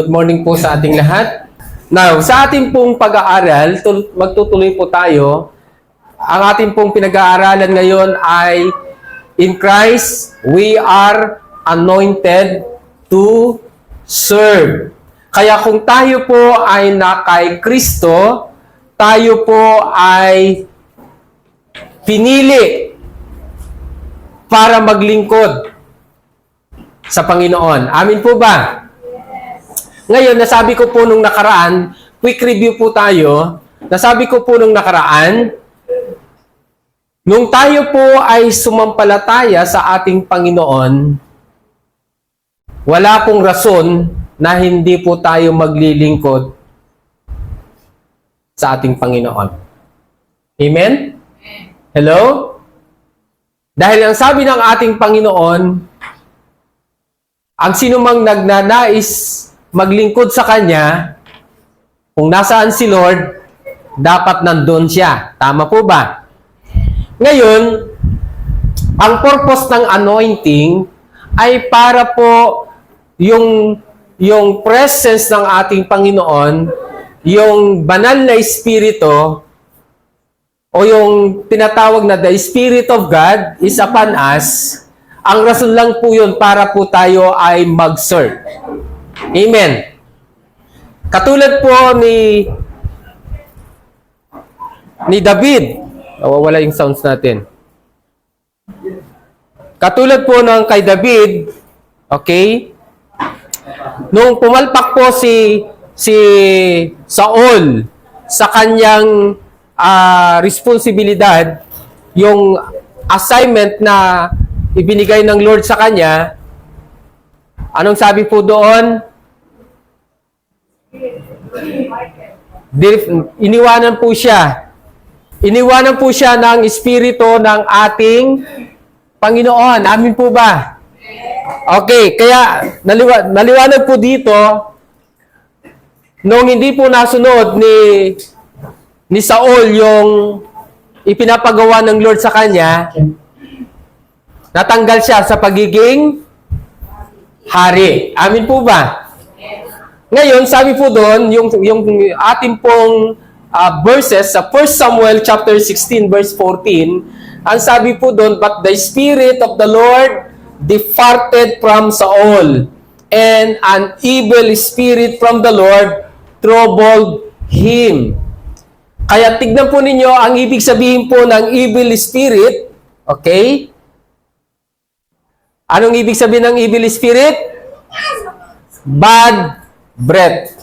Good morning po sa ating lahat. Now, sa ating pong pag-aaral, magtutuloy po tayo. Ang ating pong pinag-aaralan ngayon ay in Christ, we are anointed to serve. Kaya kung tayo po ay na kay Kristo, tayo po ay pinili para maglingkod sa Panginoon. Amin po ba? Ngayon, nasabi ko po nung nakaraan, quick review po tayo. Nasabi ko po nung nakaraan, nung tayo po ay sumampalataya sa ating Panginoon, wala pong rason na hindi po tayo maglilingkod sa ating Panginoon. Amen? Hello? Dahil ang sabi ng ating Panginoon, ang sinumang nagnanais maglingkod sa Kanya, kung nasaan si Lord, dapat nandun siya. Tama po ba? Ngayon, ang purpose ng anointing ay para po yung presence ng ating Panginoon, yung banal na Espiritu, o yung tinatawag na the Spirit of God is upon us. Ang rason lang po yun para po tayo ay mag-serve. Amen. Katulad po ni David. Nawawala yung sounds natin. Katulad po ng kay David, okay? Nung pumalpak po si Saul sa kanyang responsibilidad, yung assignment na ibinigay ng Lord sa kanya, anong sabi po doon? Iniwanan po siya. Iniwanan po siya ng Espiritu ng ating Panginoon. Amin po ba? Okay, kaya naliwanag po dito, nung hindi po nasunod ni Saul yung ipinapagawa ng Lord sa kanya, natanggal siya sa pagiging hari. Amin po ba? Ngayon, sabi po doon, yung ating pong verses sa 1 Samuel chapter 16 verse 14, ang sabi po doon, but the Spirit of the Lord departed from Saul, and an evil spirit from the Lord troubled him. Kaya tignan po ninyo ang ibig sabihin po ng evil spirit, okay? Anong ibig sabihin ng evil spirit? Bad breath.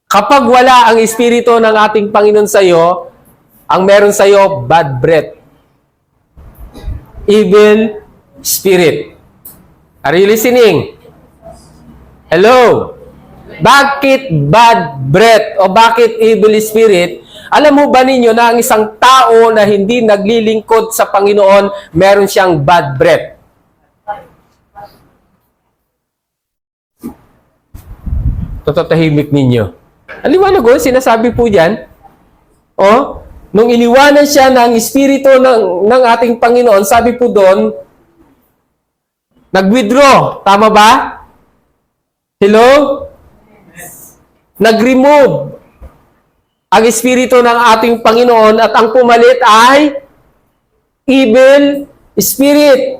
Kapag wala ang Espiritu ng ating Panginoon sa iyo, ang meron sa iyo, bad breath. Evil spirit. Are you listening? Hello? Bakit bad breath o bakit evil spirit? Alam mo ba ninyo na ang isang tao na hindi naglilingkod sa Panginoon, meron siyang bad breath? Tototahimik ninyo. Aliwanag ko, sinasabi po dyan, nung iniwanan siya ng Espiritu ng ating Panginoon, sabi po doon, nag-withdraw. Tama ba? Hello? Nag-remove ang Espiritu ng ating Panginoon at ang pumalit ay evil spirit.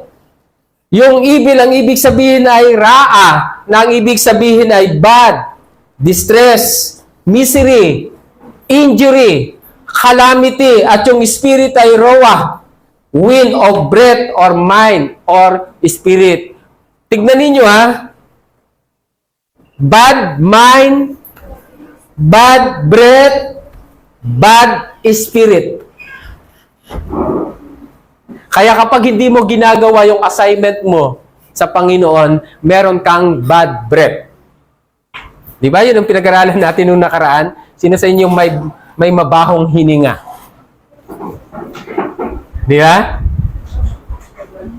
Yung evil, ang ibig sabihin ay raa, na ang ibig sabihin ay bad, distress, misery, injury, calamity, at yung spirit ay roa, wind of breath or mind or spirit. Tignan ninyo ha. Bad mind, bad breath, bad spirit. Kaya kapag hindi mo ginagawa yung assignment mo sa Panginoon, meron kang bad breath. Di ba? Yun ang pinag-aralan natin nung nakaraan. Sino sa inyo may mabahong hininga? Di ba?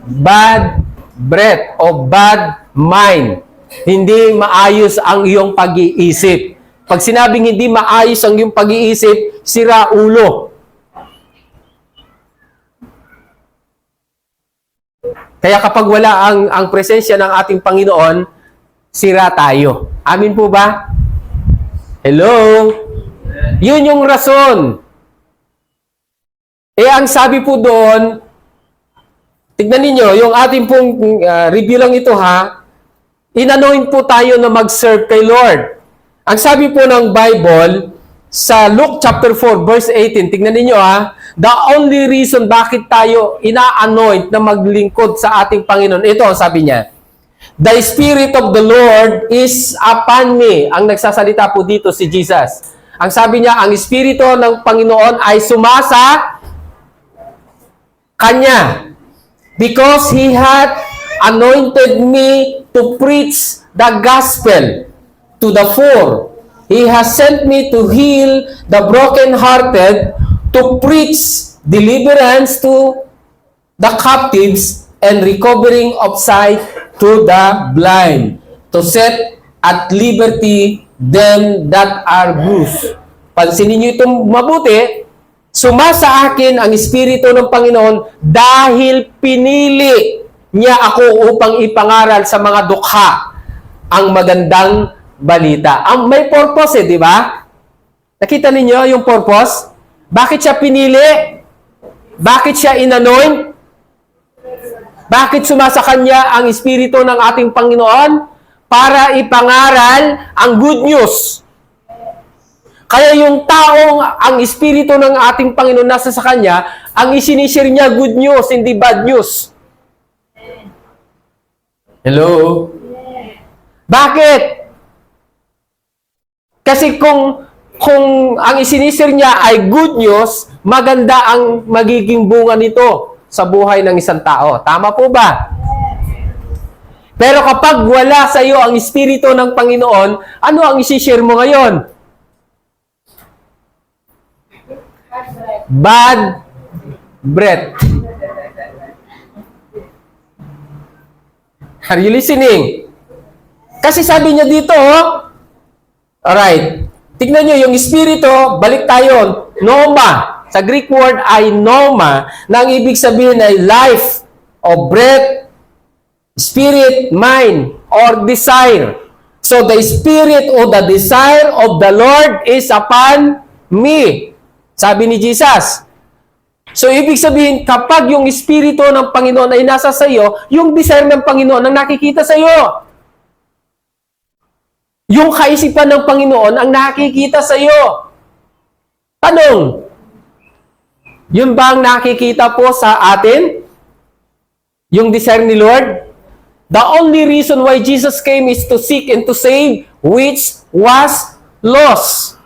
Bad breath o bad mind. Hindi maayos ang iyong pag-iisip. Pag sinabing hindi maayos ang iyong pag-iisip, sira ulo. Kaya kapag wala ang presensya ng ating Panginoon, sira tayo. Amin po ba? Hello? Yun yung rason. Ang sabi po doon, tignan ninyo, yung ating pong review lang ito ha, inanoint po tayo na mag-serve kay Lord. Ang sabi po ng Bible, sa Luke chapter 4, verse 18, tignan ninyo ha, the only reason bakit tayo ina-anoint na maglingkod sa ating Panginoon, ito ang sabi niya, the Spirit of the Lord is upon me. Ang nagsasalita po dito si Jesus. Ang sabi niya, ang Espiritu ng Panginoon ay sumasa Kanya. Because He had anointed me to preach the gospel to the poor. He has sent me to heal the brokenhearted, to preach deliverance to the captives, and recovering of sight to the blind, to set at liberty them that are bruised. Pansinin niyo itong mabuti, sumasa akin ang Espiritu ng Panginoon dahil pinili niya ako upang ipangaral sa mga dukha ang magandang balita. Ang may purpose di ba? Nakita ninyo yung purpose? Bakit siya pinili? Bakit siya inanoint? Bakit sumasa kanya ang Espiritu ng ating Panginoon? Para ipangaral ang good news. Kaya yung taong ang Espiritu ng ating Panginoon nasa sa kanya, ang isinishare niya good news, hindi bad news. Hello? Bakit? Kasi kung ang isinisir niya ay good news, maganda ang magiging bunga nito sa buhay ng isang tao. Tama po ba? Pero kapag wala sa iyo ang Espiritu ng Panginoon, ano ang isishare mo ngayon? Bad breath. Are you listening? Kasi sabi niya dito, alright, tignan nyo yung Espiritu, balik tayo, pneuma. Sa Greek word ay pneuma, na ang ibig sabihin ay life o breath, spirit, mind, or desire. So the spirit or the desire of the Lord is upon me. Sabi ni Jesus. So ibig sabihin, kapag yung Espiritu ng Panginoon ay nasa sa iyo, yung desire ng Panginoon ang nakikita sa iyo. Yung kaisipan ng Panginoon ang nakikita sa iyo. Tanong, yun ba ang nakikita po sa atin? Yung desire ni Lord? The only reason why Jesus came is to seek and to save which was lost.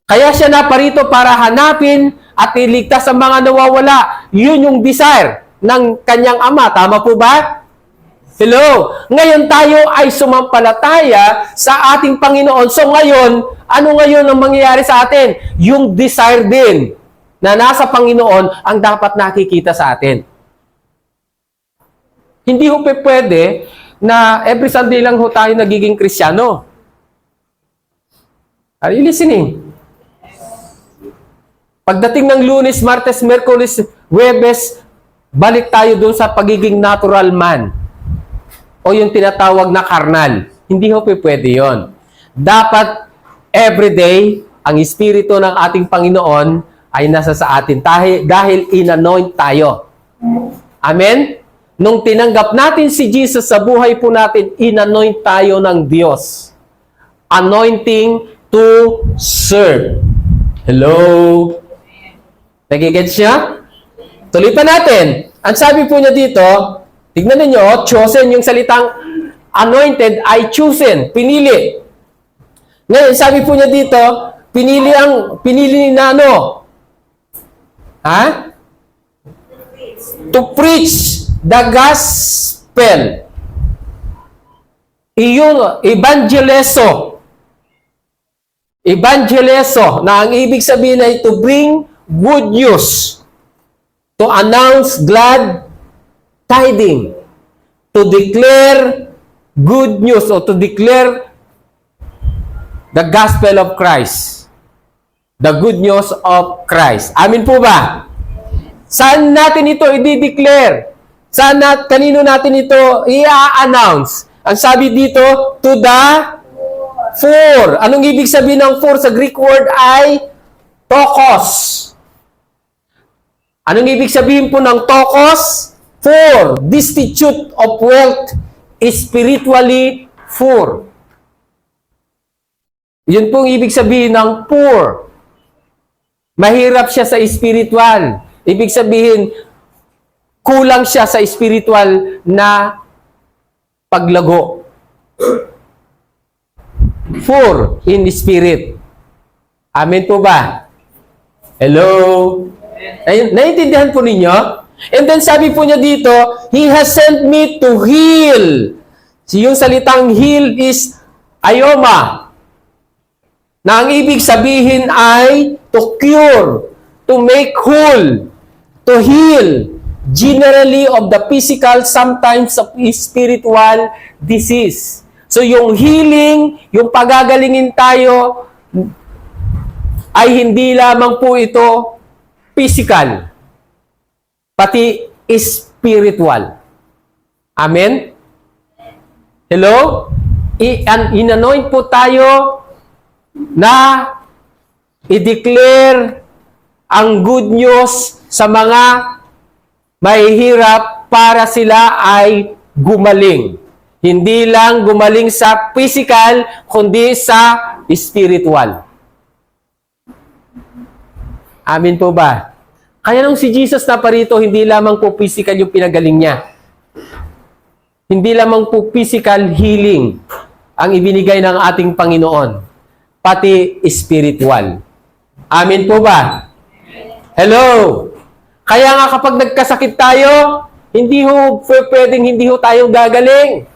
Kaya siya naparito para hanapin at iligtas ang mga nawawala. Yun yung desire ng kanyang Ama. Tama po ba? Hello? Ngayon tayo ay sumampalataya sa ating Panginoon. So ngayon, ano ngayon ang mangyayari sa atin? Yung desire din na nasa Panginoon ang dapat nakikita sa atin. Hindi ho pwede na every Sunday lang ho tayo nagiging Kristiyano. Are you listening? Pagdating ng Lunes, Martes, Merkulis, Huwebes, balik tayo dun sa pagiging natural man. O yung tinatawag na karnal. Hindi ho pwede yon. Dapat everyday, ang Espiritu ng ating Panginoon ay nasa sa atin dahil inanoint tayo. Amen? Nung tinanggap natin si Jesus sa buhay po natin, inanoint tayo ng Diyos. Anointing to serve. Hello? Nagigets siya? Tuloy pa natin. Ang sabi po niya dito, tignan ninyo, chosen, yung salitang anointed ay chosen, pinili. Ngayon, sabi po niya dito, pinili na ano? Ha? To preach the gospel. Iyong evangelizo. Evangelizo, na ang ibig sabihin ay to bring good news. To announce glad tidings. To declare good news or to declare the gospel of Christ. The good news of Christ. Amin po ba? Saan natin ito i-declare? Sana, kanino natin ito i-announce? Ang sabi dito, to the four. Anong ibig sabihin ng four? Sa Greek word ay tokos. Anong ibig sabihin po ng tokos? Four. Destitute of wealth, spiritually poor. Yun pong ibig sabihin ng poor. Mahirap siya sa spiritual. Ibig sabihin, kulang siya sa spiritual na paglago. Poor in spirit. Amen po ba? Hello? Naiintindihan po ninyo? And then sabi po niya dito, He has sent me to heal. Yung salitang heal is ayoma. Na ang ibig sabihin ay to cure, to make whole, to heal. Generally of the physical, sometimes of spiritual disease. So yung healing, yung pagagalingin tayo, ay hindi lamang po ito physical, pati spiritual. Amen? Hello? In-anoint po tayo na i-declare ang good news sa mga mahihirap para sila ay gumaling. Hindi lang gumaling sa physical, kundi sa spiritual. Amin po ba? Kaya nung si Jesus na parito, hindi lamang po physical yung pinagaling niya. Hindi lamang po physical healing ang ibinigay ng ating Panginoon, pati spiritual. Amin po ba? Hello? Kaya nga kapag nagkasakit tayo, hindi ho pwedeng hindi ho tayo gagaling.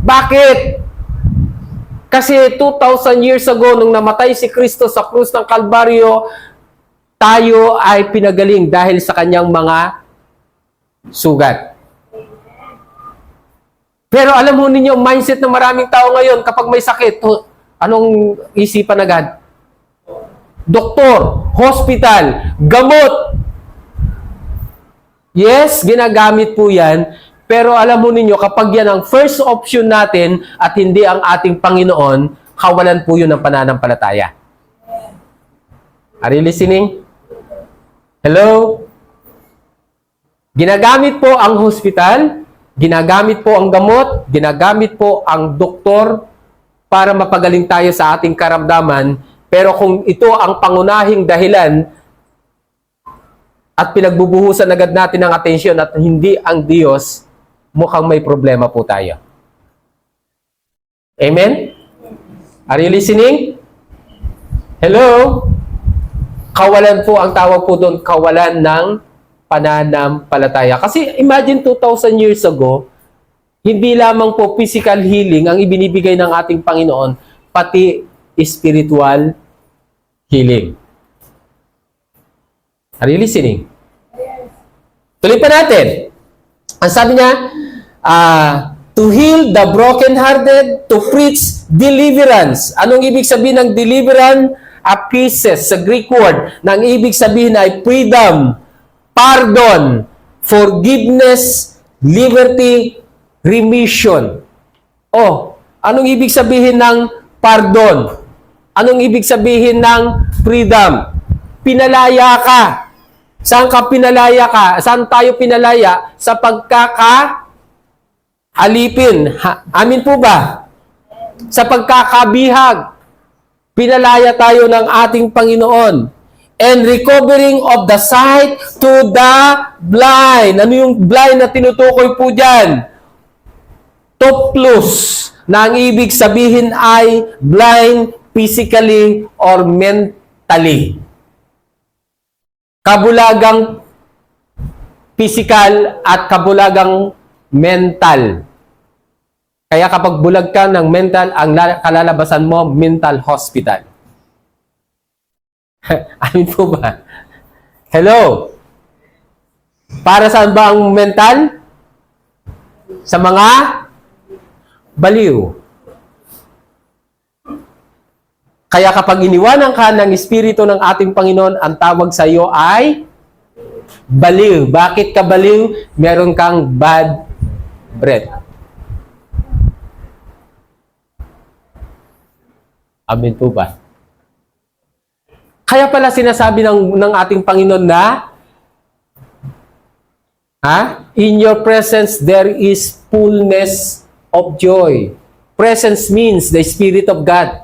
Bakit? Kasi 2,000 years ago, nung namatay si Kristo sa krus ng Kalbaryo, tayo ay pinagaling dahil sa kanyang mga sugat. Pero alam mo ninyo, mindset ng maraming tao ngayon, kapag may sakit, anong isipan agad? Doktor, hospital, gamot. Yes, ginagamit po yan. Pero alam mo ninyo, kapag yan ang first option natin at hindi ang ating Panginoon, kawalan po yun ng pananampalataya. Are you listening? Hello? Ginagamit po ang hospital, ginagamit po ang gamot, ginagamit po ang doktor para mapagaling tayo sa ating karamdaman. Pero kung ito ang pangunahing dahilan at pinagbubuhusan agad natin ng atensyon at hindi ang Diyos, mukhang may problema po tayo. Amen? Are you listening? Hello? Kawalan po ang tawag po doon, kawalan ng pananampalataya. Kasi imagine 2,000 years ago, hindi lamang po physical healing ang ibinibigay ng ating Panginoon, pati spiritual healing. Are you listening? Tuloy pa natin. Ang sabi niya, to heal the brokenhearted, to preach deliverance. Anong ibig sabihin ng deliverance? Aphesis, sa Greek word, na ang ibig sabihin ay freedom, pardon, forgiveness, liberty, remission. Oh, anong ibig sabihin ng pardon? Anong ibig sabihin ng freedom? Pinalaya ka. Saan ka pinalaya ka? Saan tayo pinalaya? Sa pagkaka-alipin. Amin po ba? Sa pagkakabihag. Pinalaya tayo ng ating Panginoon. And recovering of the sight to the blind. Ano yung blind na tinutukoy po dyan? Toplus. Na ang ibig sabihin ay blind physically or mentally. Kabulagang physical at kabulagang mental. Kaya kapag bulag ka ng mental, ang kalalabasan mo, mental hospital. Amin po ba? Hello? Para saan ba ang mental? Sa mga baliw. Kaya kapag iniwanan ka ng Espiritu ng ating Panginoon, ang tawag sa iyo ay baliw. Bakit ka baliw? Meron kang bad breath. Amen po ba? Kaya pala sinasabi ng ating Panginoon na, in your presence there is fullness of joy. Presence means the Spirit of God.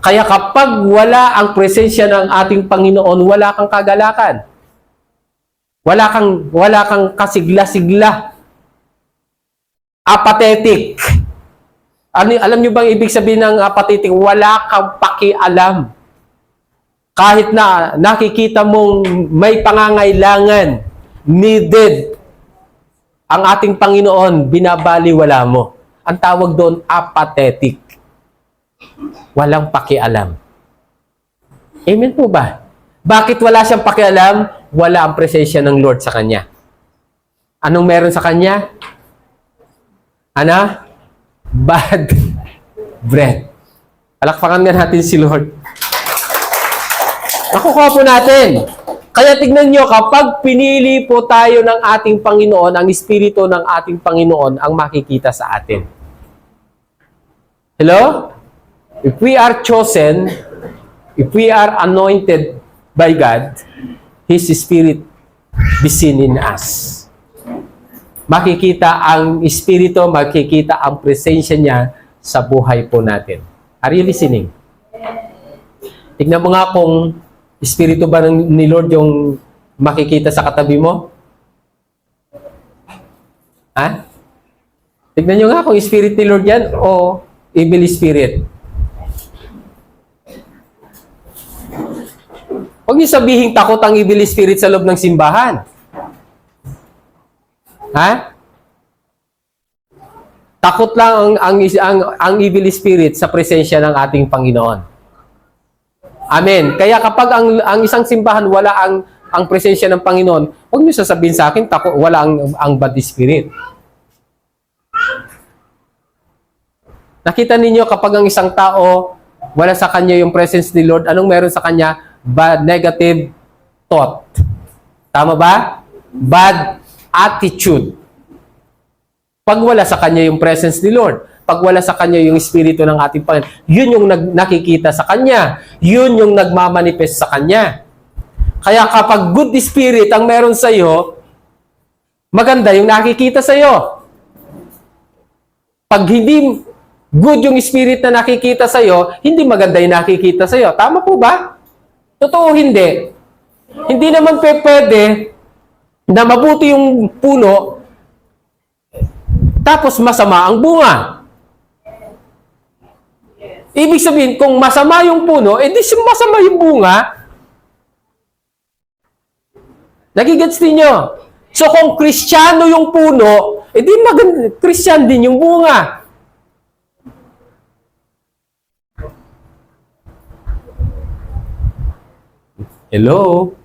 Kaya kapag wala ang presensya ng ating Panginoon, wala kang kagalakan. Wala kang kasigla-sigla. Apathetic. Alam niyo bang ibig sabihin ng apathetic? Wala kang pakialam. Kahit na nakikita mong may pangangailangan, needed, ang ating Panginoon, binabaliwala mo. Ang tawag doon, apathetic. Walang pakialam. Amen po ba? Bakit wala siyang pakialam? Wala ang presensya ng Lord sa kanya. Anong meron sa kanya? Bad breath. Palakpakan nga natin si Lord. Nakukuha po natin. Kaya tignan nyo, kapag pinili po tayo ng ating Panginoon, ang Espiritu ng ating Panginoon ang makikita sa atin. Hello? If we are chosen, if we are anointed by God, His Spirit be seen in us. Makikita ang Espiritu, makikita ang presensya niya sa buhay po natin. Are you listening? Tignan mo nga kung Espiritu ba ni Lord yung makikita sa katabi mo? Tignan nyo nga kung Spirit ni Lord yan o evil spirit. Huwag niyo sabihin takot ang evil spirit sa loob ng simbahan. Takot lang ang evil spirit sa presensya ng ating Panginoon. Amen. Kaya kapag ang isang simbahan wala ang presensya ng Panginoon, huwag niyo sasabihin sa akin takot wala ang bad spirit. Nakita ninyo kapag ang isang tao wala sa kanya yung presence ni Lord, anong meron sa kanya? Bad negative thought. Tama ba? Bad attitude. Pag wala sa kanya yung presence ni Lord, pag wala sa kanya yung Espiritu ng ating Panginoon, yun yung nakikita sa kanya. Yun yung nagmamanifest sa kanya. Kaya kapag good spirit ang meron sa iyo, maganda yung nakikita sa iyo. Pag hindi good yung spirit na nakikita sa iyo, hindi maganda yung nakikita sa iyo. Tama po ba? Totoo hindi. Hindi naman pwede na mabuti yung puno tapos masama ang bunga. Ibig sabihin, kung masama yung puno, di masama yung bunga. Nagigets ninyo? So kung Kristiyano yung puno, di maganda, Kristyan din yung bunga. Hello?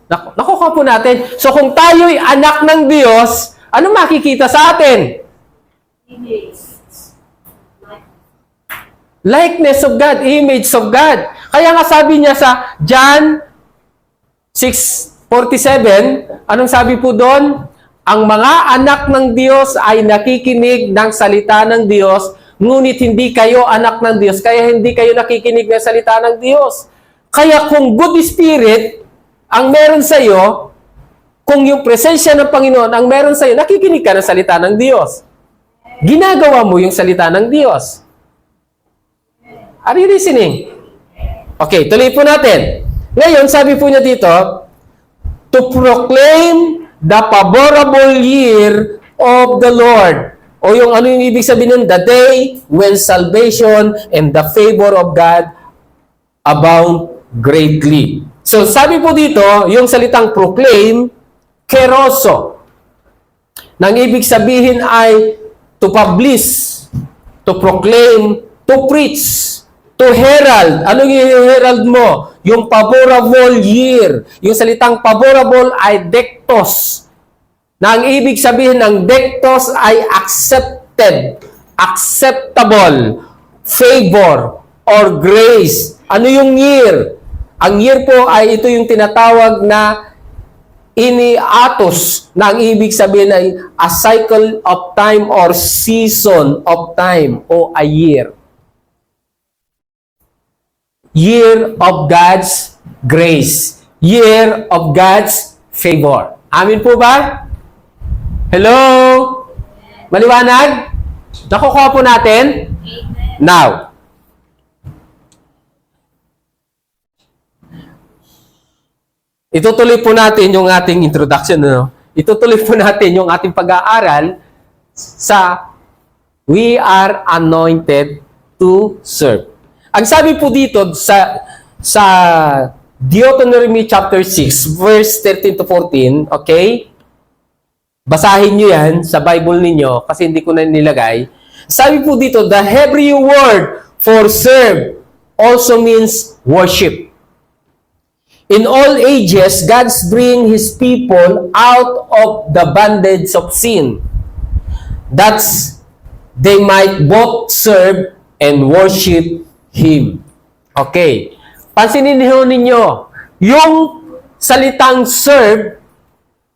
Nakuha po natin. So kung tayo'y anak ng Diyos, ano makikita sa atin? Likeness of God, image of God. Kaya nga sabi niya sa John 6:47, anong sabi po doon? Ang mga anak ng Diyos ay nakikinig ng salita ng Diyos, ngunit hindi kayo anak ng Diyos, kaya hindi kayo nakikinig ng salita ng Diyos. Kaya kung good spirit ang meron sa iyo, kung yung presensya ng Panginoon ang meron sa iyo, nakikinig ka ng salita ng Diyos. Ginagawa mo yung salita ng Diyos. Are you listening? Okay, tuloy po natin. Ngayon, sabi po niya dito, to proclaim the favorable year of the Lord. O yung ano yung ibig sabihin nun? The day when salvation and the favor of God abound greatly. So, sabi po dito, yung salitang proclaim, keroso. Nang ibig sabihin ay to publish, to proclaim, to preach, to herald. Anong i-herald mo? Yung favorable year. Yung salitang favorable ay dektos. Na ang ibig sabihin ng dektos ay accepted, acceptable, favor, or grace. Ano yung year? Ang year po ay ito yung tinatawag na iniatos na ang ibig sabihin ay a cycle of time or season of time o a year. Year of God's grace. Year of God's favor. Amin po ba? Hello? Maliwanag? Nakukuha po natin? Now, itutuloy po natin yung ating introduction. Itutuloy po natin yung ating pag-aaral sa We are anointed to serve. Ang sabi po dito sa Deuteronomy chapter 6, verse 13 to 14, okay? Basahin nyo yan sa Bible ninyo kasi hindi ko na nilagay. Sabi po dito, the Hebrew word for serve also means worship. In all ages, God's bring His people out of the bondage of sin. That's they might both serve and worship Him. Okay. Pansinin ninyo, yung salitang serve,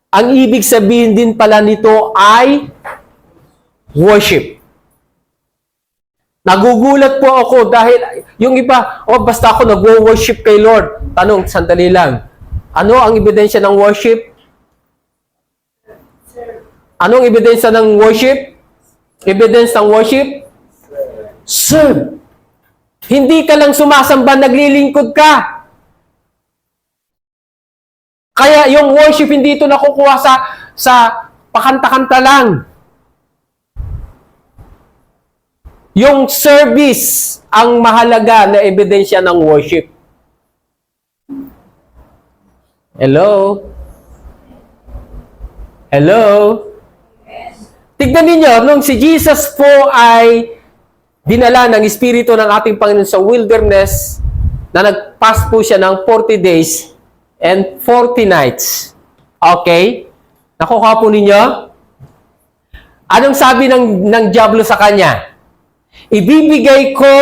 ang ibig sabihin din pala nito ay worship. Nagugulat po ako dahil yung iba, basta ako nag-worship kay Lord. Tanong, sandali lang. Ano ang ebidensya ng worship? Anong ebidensya ng worship? Evidence ng worship? Serve. Hindi ka lang sumasamba, naglilingkod ka. Kaya yung worship hindi ito nakukuha sa pakanta-kanta lang. Yung service ang mahalaga na ebidensya ng worship. Hello? Hello? Tignan ninyo, nung si Jesus po ay dinala ng Espiritu ng ating Panginoon sa wilderness, na nag-fast po siya ng 40 days and 40 nights. Okay? Nakuha po ninyo? Anong sabi ng diablo sa kanya? Ibibigay ko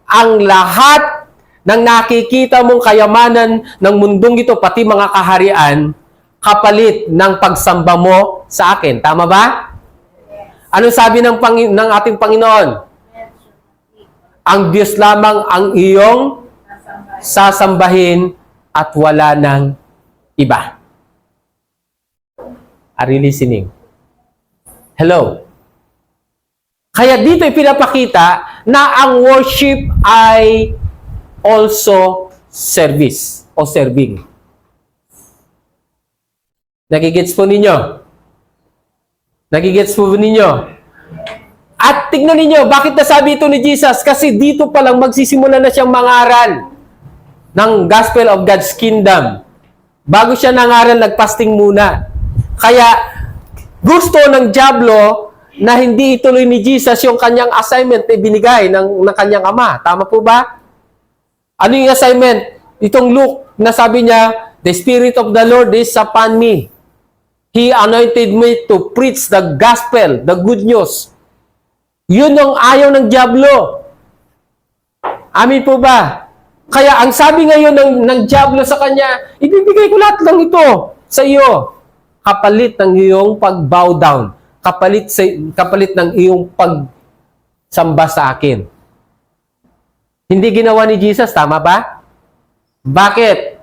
ang lahat ng nakikita mong kayamanan ng mundong ito, pati mga kaharian, kapalit ng pagsamba mo sa akin. Tama ba? Anong sabi ng ating Panginoon? Ang Diyos lamang ang iyong sasambahin at wala ng iba. Are you listening? Hello? Kaya dito ipinapakita na ang worship ay also service o serving. Nagigets po ninyo? Nagigets po ninyo? At tignan ninyo, bakit nasabi ito ni Jesus? Kasi dito pa lang magsisimula na siyang mangaral ng Gospel of God's Kingdom. Bago siya nangaral, nagpasting muna. Kaya gusto ng diablo na hindi ituloy ni Jesus yung kanyang assignment na binigay ng kanyang ama. Tama po ba? Ano yung assignment? Itong Luke na sabi niya, the Spirit of the Lord is upon me. He anointed me to preach the gospel, the good news. Yun ang ayaw ng diablo. Amin po ba? Kaya ang sabi ngayon ng diablo sa kanya, ibibigay ko lahat lang ito sa iyo. Kapalit ng iyong pag-bow down. Kapalit ng iyong pagsamba sa akin. Hindi ginawa ni Jesus, tama ba? Bakit?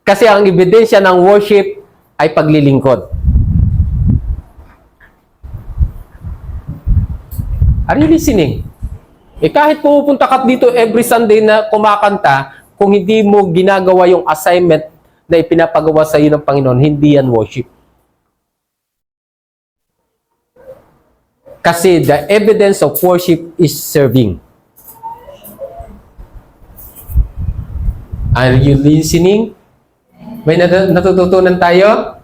Kasi ang ebidensya ng worship ay paglilingkod. Are you listening? Kahit pupunta ka dito every Sunday na kumakanta, kung hindi mo ginagawa yung assignment na ipinapagawa sa iyo ng Panginoon, hindi yan worship. Kasi the evidence of worship is serving. Are you listening? May natututunan tayo?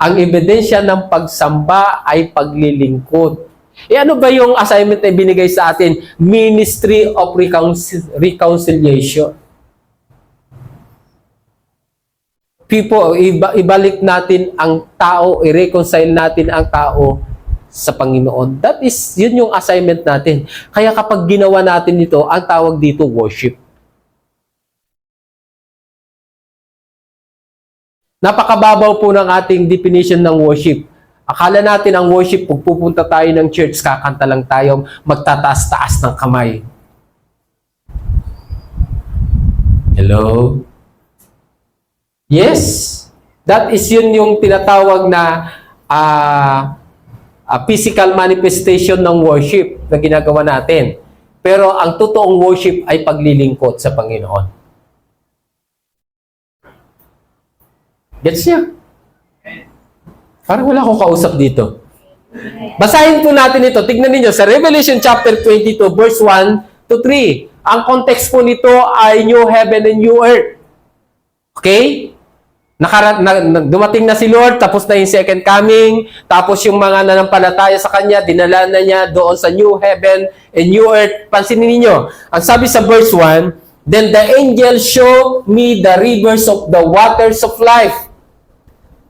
Ang ebidensya ng pagsamba ay paglilingkod. Ano ba yung assignment na binigay sa atin? Ministry of Reconciliation. People, ibalik natin ang tao, i-reconcile natin ang tao sa Panginoon. Yun yung assignment natin. Kaya kapag ginawa natin ito, ang tawag dito worship. Napakababaw po ng ating definition ng worship. Akala natin ang worship, pag pupunta tayo ng church, kakanta lang tayo, magtataas-taas ng kamay. Hello? Yes, that is yun yung tinatawag na physical manifestation ng worship na ginagawa natin. Pero ang totoong worship ay paglilingkod sa Panginoon. Gets niya? Parang wala akong kausap dito. Basahin po natin ito. Tignan niyo sa Revelation chapter 22 verse 1 to 3. Ang context po nito ay new heaven and new earth. Okay? Dumating na si Lord, tapos na yung second coming, tapos yung mga nanampalataya sa Kanya, dinala na niya doon sa new heaven and new earth. Pansinin niyo, ang sabi sa verse 1, then the angel showed me the rivers of the waters of life,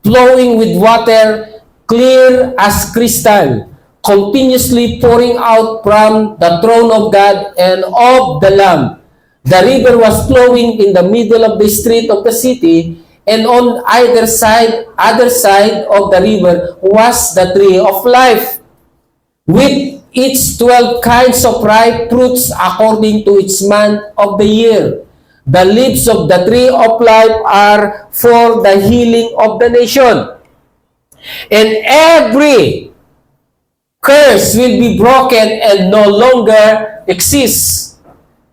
flowing with water clear as crystal, continuously pouring out from the throne of God and of the Lamb. The river was flowing in the middle of the street of the city, and on either side of the river was the tree of life, with its 12 kinds of ripe fruits according to its month of the year. The leaves of the tree of life are for the healing of the nation. And every curse will be broken and no longer exists.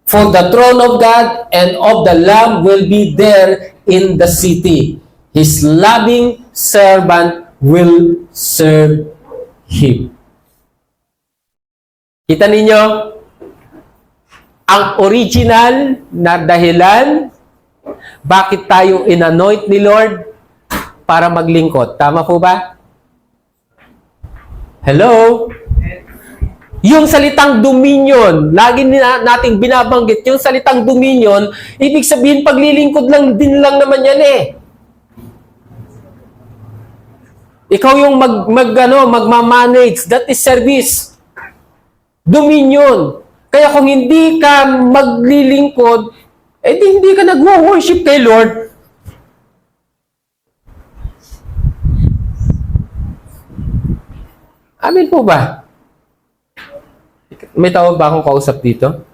For the throne of God and of the Lamb will be there in the city. His loving servant will serve him. Kita ninyo? Ang original na dahilan bakit tayo inanoint ni Lord para maglingkod. Tama po ba? Hello? Yung salitang dominion, lagi nating binabanggit, yung salitang dominion, ibig sabihin paglilingkod lang din lang naman yan eh. Ikaw yung magmamanage, that is service. Dominion. Kaya kung hindi ka maglilingkod, hindi ka nag-worship kay Lord. Amin po ba? May tawag ba akong kausap dito?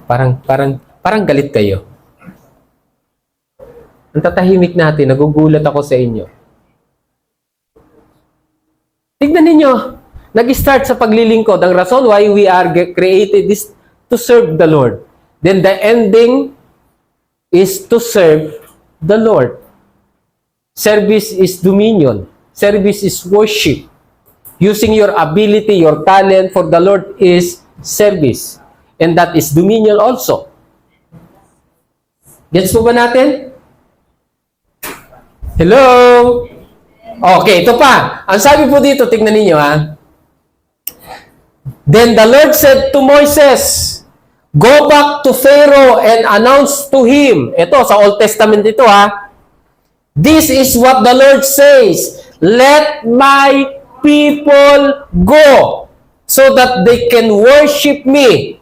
Parang galit kayo. Ang tatahimik natin, nagugulat ako sa inyo. Tignan ninyo, nag-start sa paglilingkod. Ang rason why we are created is to serve the Lord. Then the ending is to serve the Lord. Service is dominion. Service is worship. Using your ability, your talent for the Lord is service. And that is dominion also. Gets po ba natin? Hello? Okay, ito pa. Ang sabi po dito, tignan ninyo ha. Then the Lord said to Moses, go back to Pharaoh and announce to him. Ito, sa Old Testament ito ha. This is what the Lord says. Let my people go so that they can worship me.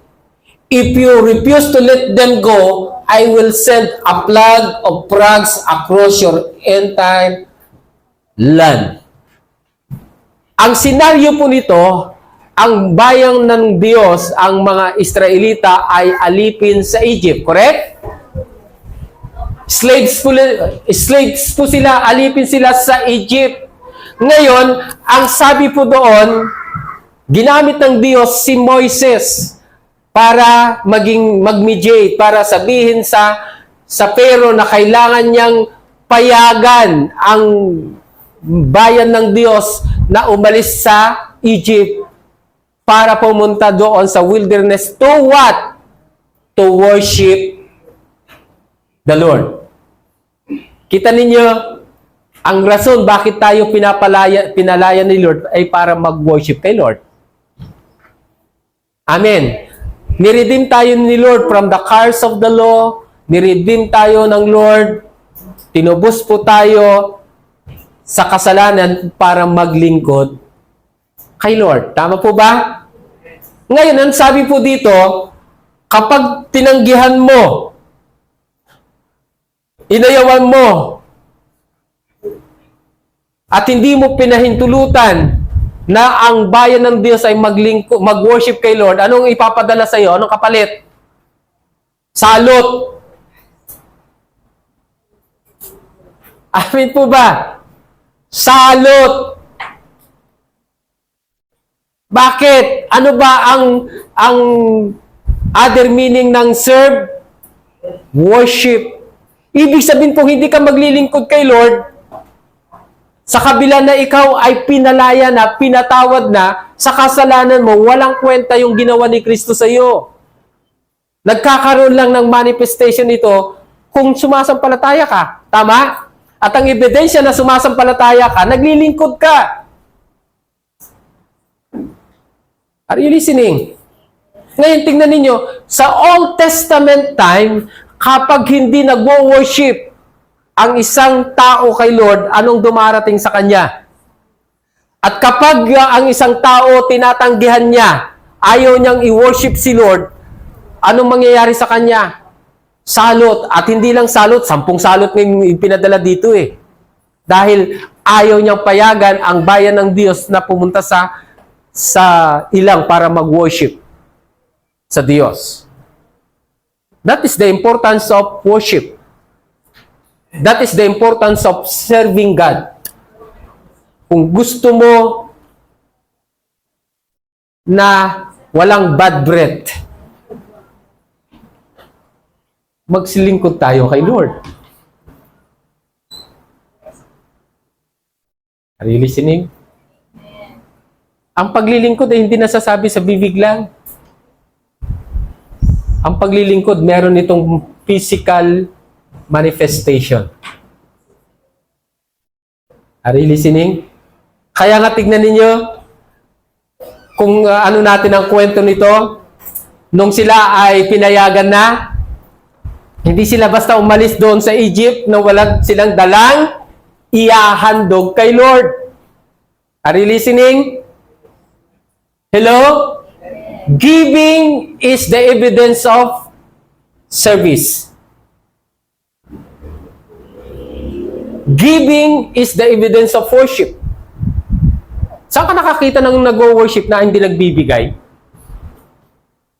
If you refuse to let them go, I will send a plague of frogs across your entire land. Ang senaryo po nito, ang bayang ng Diyos, ang mga Israelita ay alipin sa Egypt, correct? Slaves po sila, alipin sila sa Egypt. Ngayon, ang sabi po doon, ginamit ng Diyos si Moises para mag-mediate, para sabihin sa Pharaoh na kailangan niyang payagan ang bayan ng Diyos na umalis sa Egypt para pumunta doon sa wilderness to what? To worship the Lord. Kita ninyo, ang rason bakit tayo pinalaya ni Lord ay para mag-worship kay Lord. Amen. Niredeem tayo ni Lord from the curse of the law. Niredeem tayo ng Lord. Tinubos po tayo sa kasalanan para maglingkod kay Lord. Tama po ba? Ngayon, ang sabi po dito, kapag tinanggihan mo inayawan mo, at hindi mo pinahintulutan na ang bayan ng Diyos ay mag-worship kay Lord, anong ipapadala sa iyo? Anong kapalit? Salot. Amin po ba? Salot. Bakit? Ano ba ang other meaning ng serve? Worship. Ibig sabihin po, hindi ka maglilingkod kay Lord sa kabila na ikaw ay pinalaya na, pinatawad na, sa kasalanan mo, walang kwenta yung ginawa ni Kristo sa iyo. Nagkakaroon lang ng manifestation ito kung sumasampalataya ka. Tama? At ang ebidensya na sumasampalataya ka, naglilingkod ka. Are you listening? Ngayon, tingnan ninyo, sa Old Testament time, kapag hindi nagwo-worship ang isang tao kay Lord, anong dumarating sa kanya? At kapag ang isang tao tinatanggihan niya, ayaw niyang i-worship si Lord, anong mangyayari sa kanya? Salot. At hindi lang salot, 10 salot na pinadala dito eh. Dahil ayaw niyang payagan ang bayan ng Diyos na pumunta sa ilang para mag-worship sa Diyos. That is the importance of worship. That is the importance of serving God. Kung gusto mo na walang bad breath, magsilingkod tayo kay Lord. Are you listening? Ang paglilingkod ay hindi nasasabi sa bibig lang. Ang paglilingkod, meron itong physical manifestation. Are you listening? Kaya nga tignan ninyo kung ano natin ang kwento nito. Nung sila ay pinayagan na, hindi sila basta umalis doon sa Egypt na wala silang dalang iahandog kay Lord. Are you listening? Hello? Giving is the evidence of service. Giving is the evidence of worship. Saan ka nakakita ng nag-worship na hindi nagbibigay?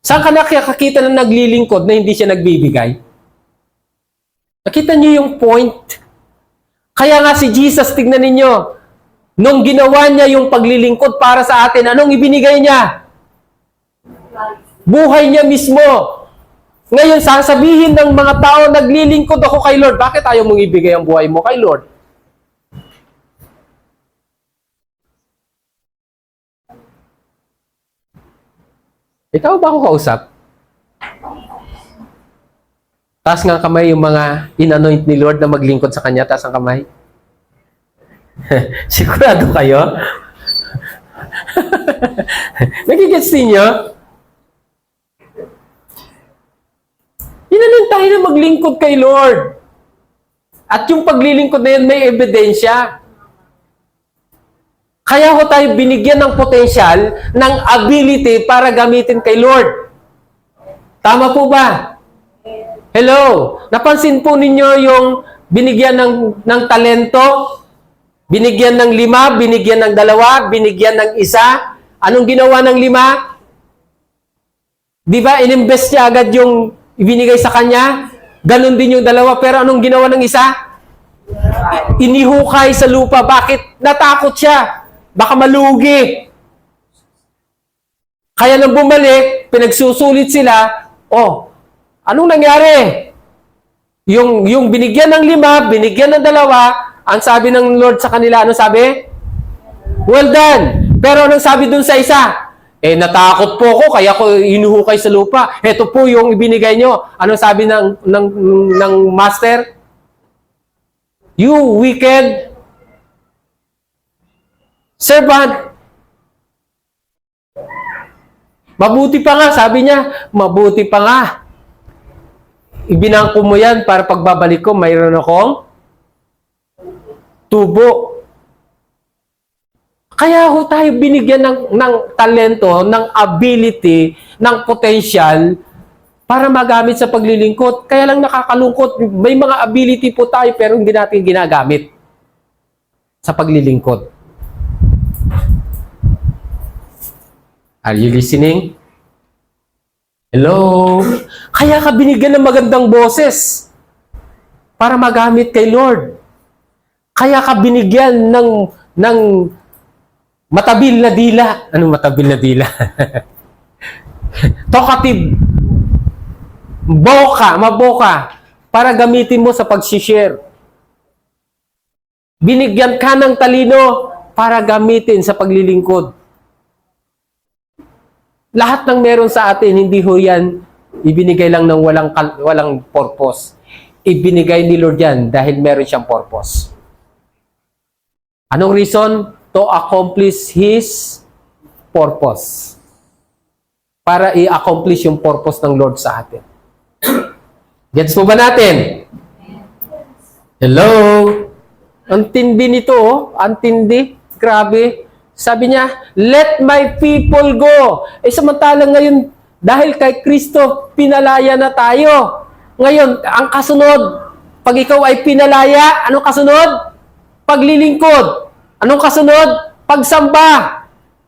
Saan ka nakakita ng naglilingkod na hindi siya nagbibigay? Nakita niyo yung point? Kaya nga si Jesus, tignan ninyo, nung ginawa niya yung paglilingkod para sa atin, anong ibinigay niya? Buhay niya mismo. Ngayon, sasabihin ng mga tao, naglilingkod ako kay Lord. Bakit ayaw mong ibigay ang buhay mo kay Lord? Ikaw ba ako kausap? Taas nga kamay yung mga inanoint ni Lord na maglingkod sa Kanya. Taas ang kamay. Sigurado kayo? Nagigets ninyo? Inanoint tayo na maglingkod kay Lord. At yung paglilingkod na yan may ebidensya. Kaya ko tayo binigyan ng potensyal, ng ability para gamitin kay Lord. Tama po ba? Hello? Napansin po ninyo yung binigyan ng talento? Binigyan ng 5, binigyan ng 2, binigyan ng 1. Anong ginawa ng 5? Di ba, ininvest niya agad yung ibinigay sa kanya? Ganon din yung 2, pero anong ginawa ng 1? Inihukay sa lupa. Bakit? Natakot siya. Baka malugi. Kaya nang bumalik, pinagsusulit sila, oh, anong nangyari? Yung binigyan ng 5, binigyan ng 2, ang sabi ng Lord sa kanila, ano sabi? Well done. Pero anong sabi dun sa isa? Natakot po ako, kaya ko inuhukay sa lupa. Ito po yung ibinigay nyo. Anong sabi ng master? You wicked servant. Mabuti pa nga, sabi niya, mabuti pa nga. Ibinangko mo yan para pagbabalik ko, mayroon akong tubo. Kaya ho tayo binigyan ng talento, ng ability, ng potential para magamit sa paglilingkod. Kaya lang nakakalungkot. May mga ability po tayo pero hindi natin ginagamit sa paglilingkod. Are you listening? Hello? Kaya ka binigyan ng magandang boses para magamit kay Lord. Kaya ka binigyan ng matabil na dila. Anong matabil na dila? Talkative. Maboka, para gamitin mo sa pag-share. Binigyan ka ng talino para gamitin sa paglilingkod. Lahat ng meron sa atin, hindi ho yan ibinigay lang ng walang purpose. Ibinigay ni Lord yan dahil meron siyang purpose. Anong reason? To accomplish His purpose. Para i-accomplish yung purpose ng Lord sa atin. Gets mo ba natin? Hello? Ang tindi nito, oh. Ang tindi. Grabe. Sabi niya, let my people go. Samantalang ngayon, dahil kay Kristo, pinalaya na tayo. Ngayon, ang kasunod, pag ikaw ay pinalaya, anong kasunod? Paglilingkod. Anong kasunod? Pagsamba.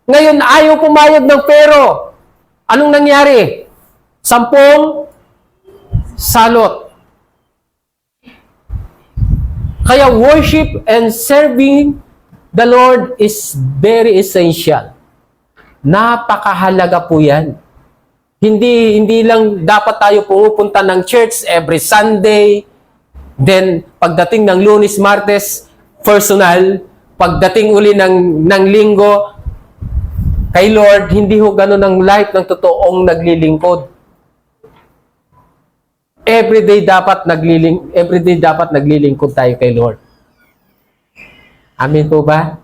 Ngayon, ayaw pumayag ng pero. Anong nangyari? 10 salot. Kaya worship and serving the Lord is very essential. Napakahalaga po yan. Hindi lang dapat tayo pumupunta ng church every Sunday. Then, pagdating ng Lunes, Martes, personal. Pagdating uli ng Linggo, kay Lord, hindi ho ganun ang life ng totoong naglilingkod. Everyday dapat naglilingkod tayo kay Lord. Amen po ba?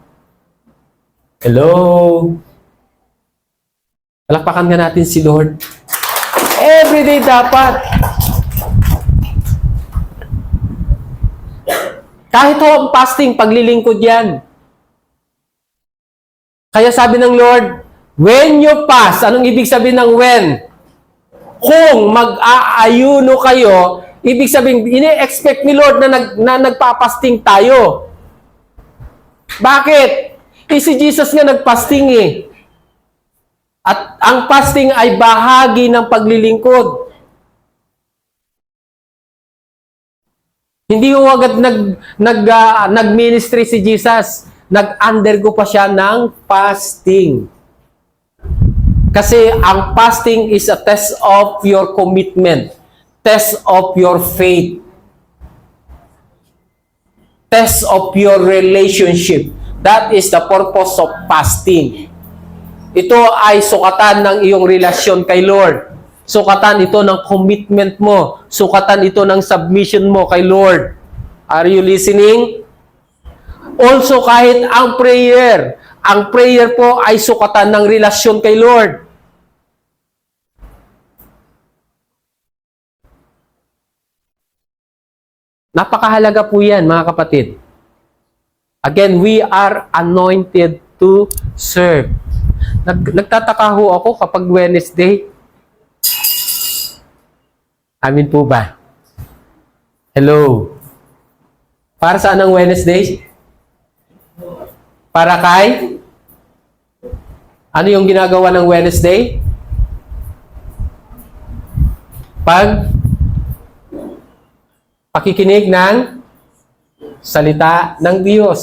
Hello? Palakpakan nga natin si Lord. Everyday dapat. Kahit ho ang fasting, paglilingkod yan. Kaya sabi ng Lord, when you fast, anong ibig sabihin ng when? Kung mag-aayuno kayo, ibig sabihin, ini-expect ni Lord na nagpapasting tayo. Bakit? Si Jesus nga nagpasting eh. At ang fasting ay bahagi ng paglilingkod. Hindi ho agad nag-ministry si Jesus. Nag-undergo pa siya ng fasting. Kasi ang fasting is a test of your commitment. Test of your faith. Test of your relationship. That is the purpose of fasting. Ito ay sukatan ng iyong relasyon kay Lord. Sukatan ito ng commitment mo. Sukatan ito ng submission mo kay Lord. Are you listening? Also, kahit ang prayer po ay sukatan ng relasyon kay Lord. Napakahalaga po yan, mga kapatid. Again, we are anointed to serve. Nagtataka ho ako kapag Wednesday. Amin po ba? Hello? Para saan ang Wednesday? Para kay? Ano yung ginagawa ng Wednesday? Pakikinig ng salita ng Diyos.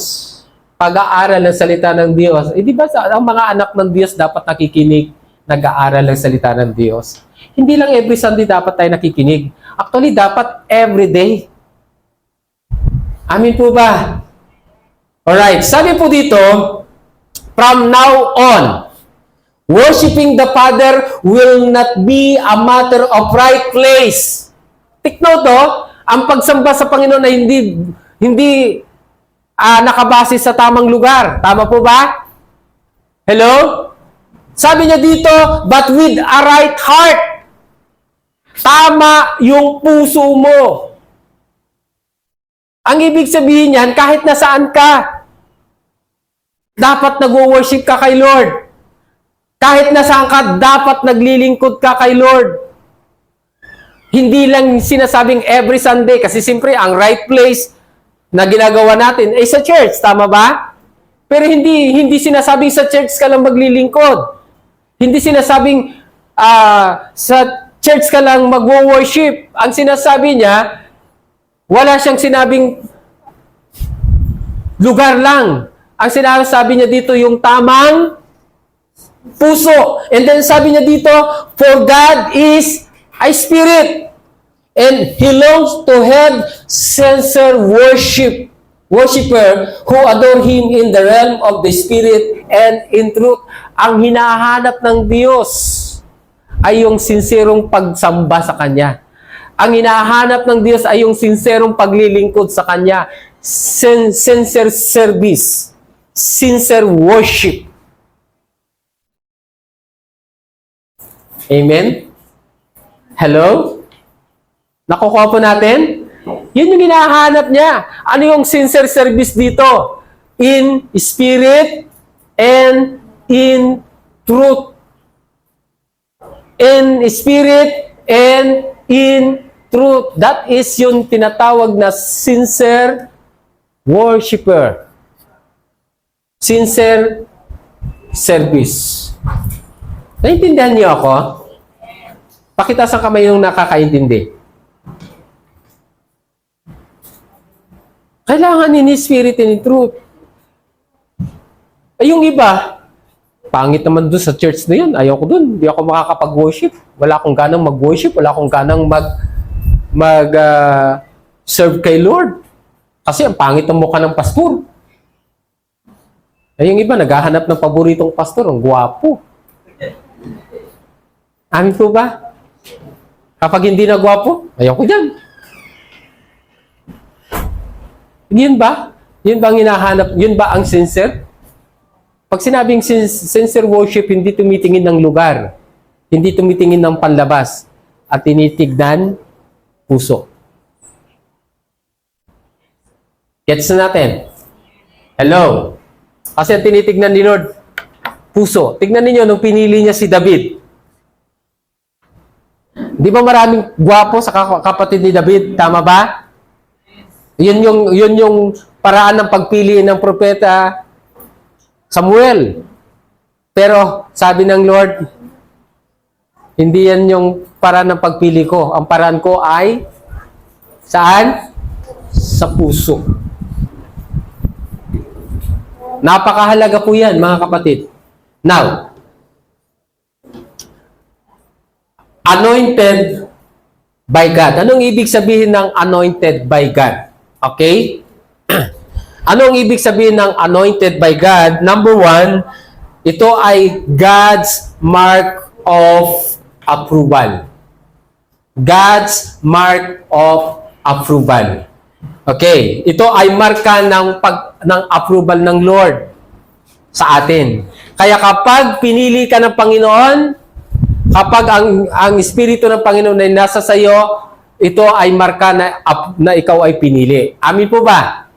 Pag-aaral ng salita ng Diyos. Di ba ang mga anak ng Diyos dapat nakikinig, nag-aaral ng salita ng Diyos? Hindi lang every Sunday dapat tayo nakikinig. Actually, dapat every day. Amin po ba? Alright, sabi po dito, from now on, worshiping the Father will not be a matter of right place. Take note to, ang pagsamba sa Panginoon ay hindi nakabase sa tamang lugar. Tama po ba? Hello? Sabi niya dito, but with a right heart. Tama yung puso mo. Ang ibig sabihin niyan, kahit nasaan ka, dapat nag-worship ka kay Lord. Kahit nasaan ka, dapat naglilingkod ka kay Lord. Hindi lang sinasabing every Sunday kasi siyempre ang right place na ginagawa natin ay sa church, tama ba? Pero hindi sinasabing sa church ka lang maglilingkod. Hindi sinasabing sa church ka lang magwo-worship. Ang sinasabi niya, wala siyang sinabing lugar lang. Ang sinasabi niya dito yung tamang puso. And then sabi niya dito, for God is a spirit. And He longs to have sincere worshiper who adore Him in the realm of the Spirit and in truth. Ang hinahanap ng Diyos ay yung sinserong pagsamba sa Kanya. Ang hinahanap ng Diyos ay yung sinserong paglilingkod sa Kanya. Sincere service. Sincere worship. Amen? Hello? Nakukuha po natin? Yun yung hinahanap niya. Ano yung sincere service dito? In spirit and in truth. In spirit and in truth. That is yung tinatawag na sincere worshiper. Sincere service. Naintindihan niyo ako? Pakita sa kamay yung nakakaintindi. Kailangan in spirit and in truth. Ay, yung iba, pangit naman doon sa church na yun. Ayaw ko doon. Hindi ako makakapag-worship. Wala akong ganang mag-worship. Wala akong ganang serve kay Lord. Kasi ang pangit ng mukha ng pastor. Ay, yung iba, naghahanap ng paboritong pastor. Ang gwapo. Amin po ba? Kapag hindi na gwapo, ayaw ko dyan. Yun ba? Yun ba ang hinahanap? Yun ba ang sincere? Pag sinabing sincere worship, hindi tumitingin ng lugar. Hindi tumitingin ng panlabas. At tinitignan puso. Gets na natin? Hello? Kasi ang tinitignan ni Lord, puso. Tignan ninyo nung pinili niya si David. Di ba maraming gwapo sa kapatid ni David? Tama ba? Yun yung paraan ng pagpili ng propeta Samuel. Pero sabi ng Lord, hindi yan yung paraan ng pagpili ko. Ang paraan ko ay saan? Sa puso. Napakahalaga po yan, mga kapatid. Now, anointed by God. Anong ibig sabihin ng anointed by God? Okay? Anong ibig sabihin ng anointed by God? Number one, ito ay God's mark of approval. God's mark of approval. Okay, ito ay marka ng approval ng Lord sa atin. Kaya kapag pinili ka ng Panginoon, kapag ang Espiritu ng Panginoon ay nasa sayo, ito ay marka na ikaw ay pinili. Amin po ba?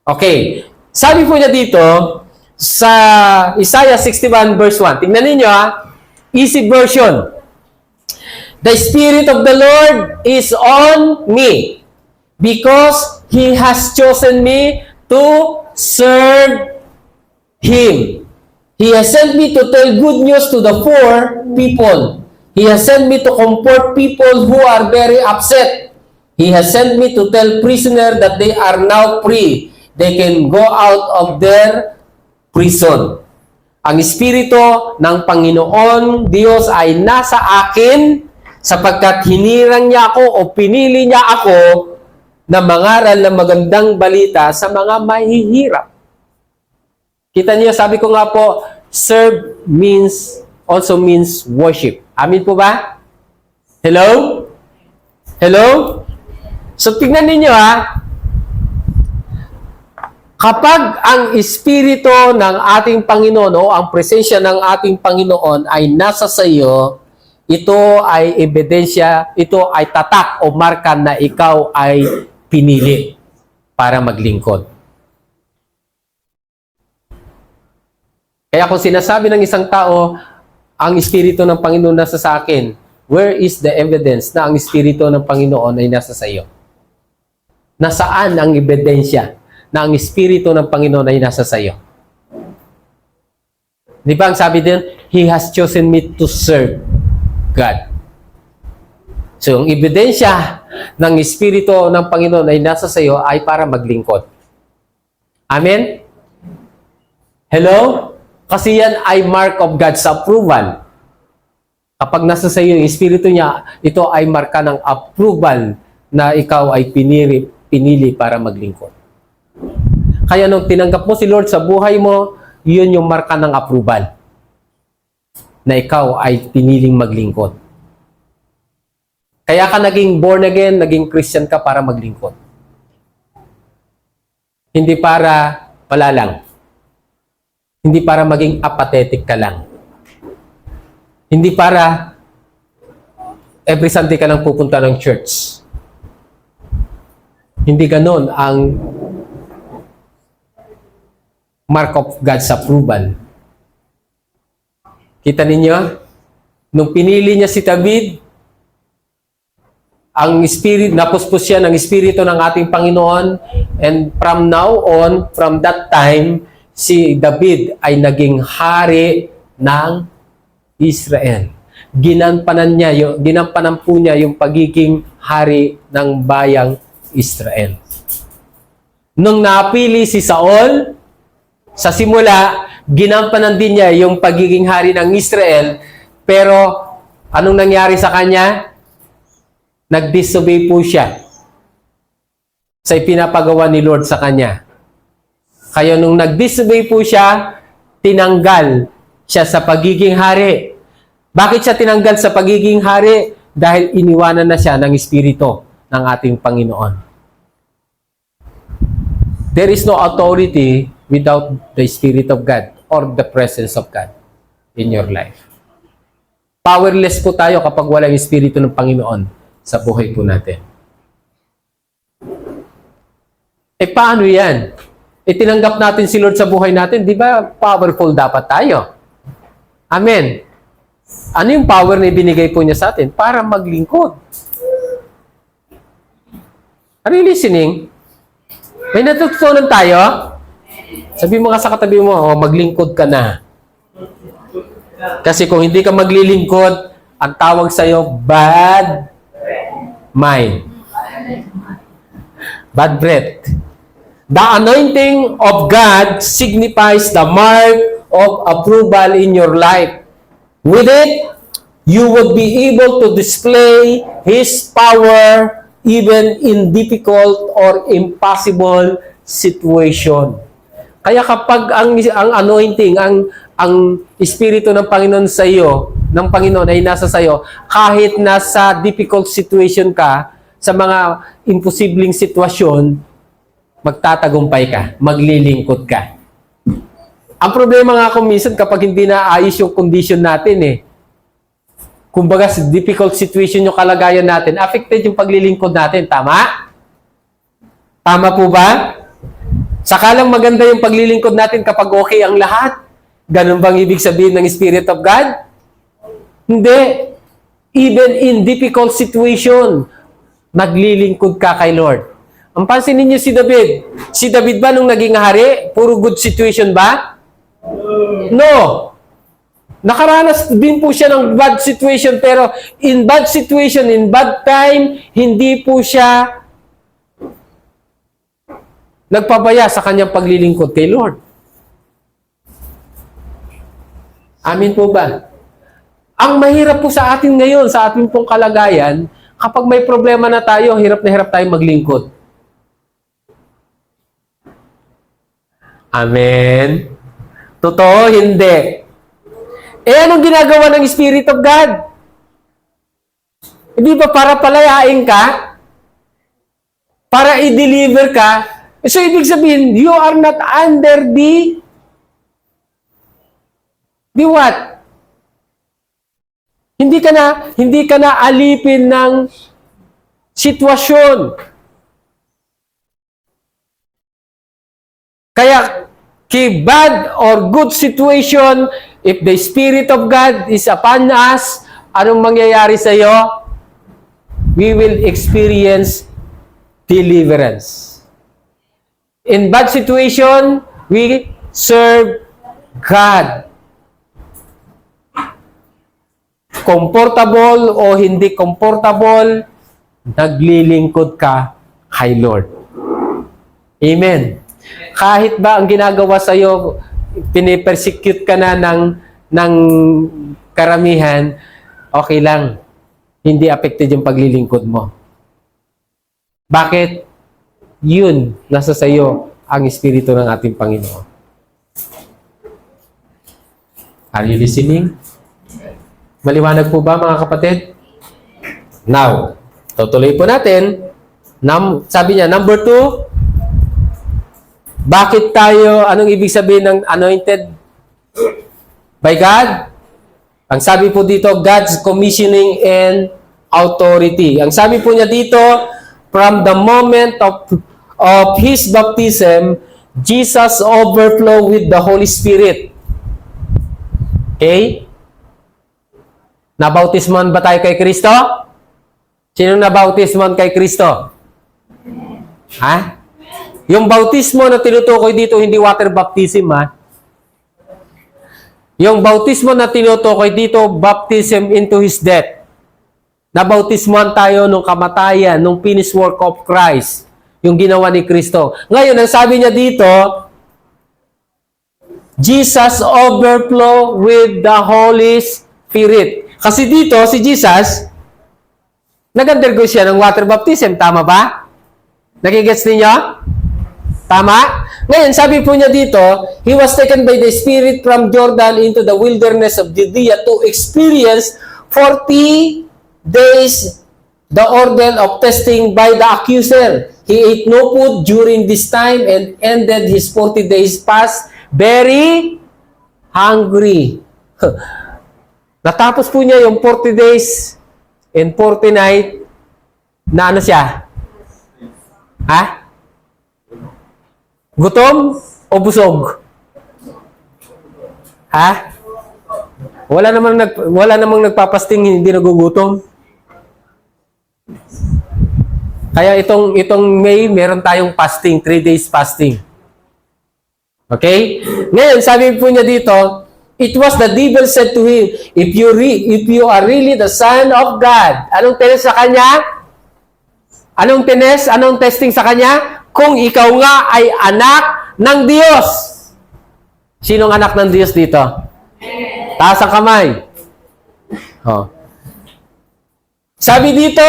Okay. Sabi po niya dito, sa Isaiah 61 verse 1. Tingnan ninyo easy version. The Spirit of the Lord is on me because He has chosen me to serve Him. He has sent me to tell good news to the poor people. He has sent me to comfort people who are very upset. He has sent me to tell prisoners that they are now free. They can go out of their prison. Ang Espiritu ng Panginoon Diyos ay nasa akin sapagkat hinirang niya ako o pinili niya ako na mangaral ng magandang balita sa mga mahihirap. Kita niyo, sabi ko nga po, serve also means worship. Amin po ba? Hello? Hello? So, tignan ninyo kapag ang Espiritu ng ating Panginoon o ang presensya ng ating Panginoon ay nasa sa iyo, ito ay ebidensya, ito ay tatak o marka na ikaw ay pinili para maglingkod. Kaya kung sinasabi ng isang tao, ang Espiritu ng Panginoon nasa sa akin, Where is the evidence na ang Espiritu ng Panginoon ay nasa sa iyo? Nasaan ang ebidensya na ang Espiritu ng Panginoon ay nasa sa iyo? Di ba ang sabi din, He has chosen me to serve God. So, ang ebidensya ng Espiritu ng Panginoon ay nasa sa iyo ay para maglingkod. Amen? Hello? Kasi yan ay mark of God's approval. Kapag nasa sa iyo yung Espiritu niya, ito ay marka ng approval na ikaw ay pinili para maglingkod. Kaya nung tinanggap mo si Lord sa buhay mo, yun yung marka ng approval na ikaw ay piniling maglingkod. Kaya ka naging born again, naging Christian ka para maglingkod. Hindi para wala lang. Hindi para maging apathetic ka lang. Hindi para every Sunday ka lang pupunta ng church. Hindi ganon ang mark of God's approval. Kita ninyo? Nung pinili niya si David, ang Spirit, napuspos siya ng Espiritu ng ating Panginoon, and from now on, from that time, si David ay naging hari ng Israel. Ginampanan po niya yung pagiging hari ng bayang Israel. Nung napili si Saul, sa simula, ginampanan din niya yung pagiging hari ng Israel, pero anong nangyari sa kanya? Nag-disobey po siya sa ipinapagawa ni Lord sa kanya. Kaya nung nag-disobey po siya, tinanggal siya sa pagiging hari. Bakit siya tinanggal sa pagiging hari? Dahil iniwanan na siya ng Espiritu ng ating Panginoon. There is no authority without the Spirit of God or the presence of God in your life. Powerless po tayo kapag walang Espiritu ng Panginoon sa buhay po natin. Paano yan? Tinanggap natin si Lord sa buhay natin, di ba powerful dapat tayo? Amen. Ano yung power na ibinigay po niya sa atin? Para maglingkod. Are you listening? May natutunan tayo? Sabi mo nga sa katabi mo, maglingkod ka na. Kasi kung hindi ka maglilingkod, ang tawag sa'yo, bad mind. Bad breath. The anointing of God signifies the mark of approval in your life. With it, you would be able to display His power even in difficult or impossible situation. Kaya kapag ang anointing, ang Espiritu ng Panginoon sa iyo, ng Panginoon ay nasa sa iyo, kahit nasa difficult situation ka, sa mga imposibleng sitwasyon, magtatagumpay ka, maglilingkod ka. Ang problema nga kung minsan kapag hindi na ayos yung condition natin kumbaga sa difficult situation yung kalagayan natin, affected yung paglilingkod natin. Tama? Tama po ba? Sakalang maganda yung paglilingkod natin kapag okay ang lahat. Ganun bang ibig sabihin ng Spirit of God? Hindi. Even in difficult situation, naglilingkod ka kay Lord. Ang pansin ninyo si David. Si David ba nung naging hari, puro good situation ba? No. Nakaranas din po siya ng bad situation, pero in bad situation, in bad time, hindi po siya nagpabaya sa kanyang paglilingkod kay Lord. Amin po ba? Ang mahirap po sa atin ngayon, sa ating pong kalagayan, kapag may problema na tayo, hirap na hirap tayong maglingkod. Amen? Totoo, hindi. Anong ginagawa ng Spirit of God? Hindi ba para palayain ka? Para i-deliver ka? So, ibig sabihin, you are not under the what? Hindi ka na alipin ng sitwasyon. Kaya, bad or good situation, if the Spirit of God is upon us, anong mangyayari sa iyo? We will experience deliverance. In bad situation, we serve God. Comfortable o hindi comfortable, naglilingkod ka kay Lord. Amen. Kahit ba ang ginagawa sa iyo, pinipersecute ka na ng karamihan, okay lang. Hindi affected yung paglilingkod mo. Bakit? Yun, nasa sa iyo ang Espiritu ng ating Panginoon. Are you listening? Maliwanag po ba, mga kapatid? Now, tutuloy po natin. Sabi niya, number 2, bakit tayo, anong ibig sabihin ng anointed by God? Ang sabi po dito, God's commissioning and authority. Ang sabi po niya dito, from the moment of His baptism, Jesus overflowed with the Holy Spirit. Okay? Nabautisman ba tayo kay Kristo? Sino nabautisman kay Kristo? Ha? Yung bautismo na tinutukoy dito, hindi water baptism, ha? Yung bautismo na tinutukoy dito, baptism into His death. Nabautismuhan tayo nung kamatayan, nung finished work of Christ, yung ginawa ni Kristo. Ngayon, ang sabi niya dito, Jesus overflow with the Holy Spirit. Kasi dito, si Jesus, nag-undergo siya ng water baptism. Tama ba? Nagigets ninyo? Tama? Ngayon, sabi po niya dito, He was taken by the Spirit from Jordan into the wilderness of Judea to experience 40 days the ordeal of testing by the accuser. He ate no food during this time and ended his 40 days fast very hungry. Natapos po niya yung 40 days and 40 night na ano siya? Ha? Gutom o busog? Ha? Wala namang nagpapasting hindi nagugutom. Kaya itong May, meron tayong fasting, 3 days fasting. Okay? Ngayon, sabi po niya dito, it was the devil said to him, if you are really the Son of God, anong test sa kanya? Anong testing sa kanya? Kung ikaw nga ay anak ng Diyos. Sinong anak ng Diyos dito? Taas ang kamay. Oh. Sabi dito,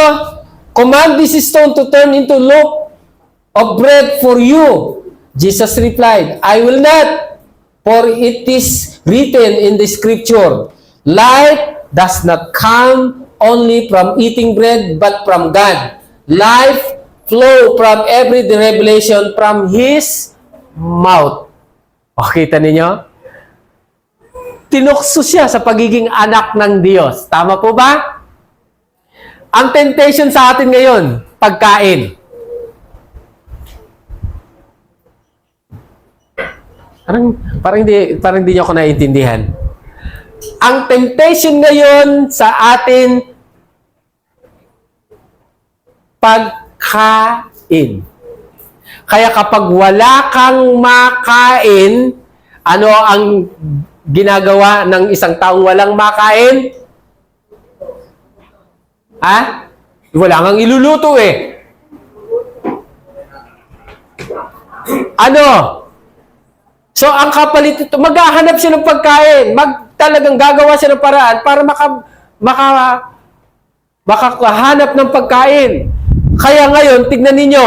command this stone to turn into loaf of bread for you. Jesus replied, I will not, for it is written in the scripture, life does not come only from eating bread, but from God. Life flow from every revelation from His mouth. O, kita ninyo? Tinukso siya sa pagiging anak ng Diyos. Tama po ba? Ang temptation sa atin ngayon, pagkain. Parang hindi niyo ako naiintindihan. Ang temptation ngayon sa atin, pagkain. Kaya kapag wala kang makain, ano ang ginagawa ng isang taong walang makain? Ha? Wala kang iluluto eh. Ano? So, ang kapalit ito, maghahanap siya ng pagkain. Talagang gagawa siya ng paraan para makahanap ng pagkain. Kaya ngayon, tignan ninyo,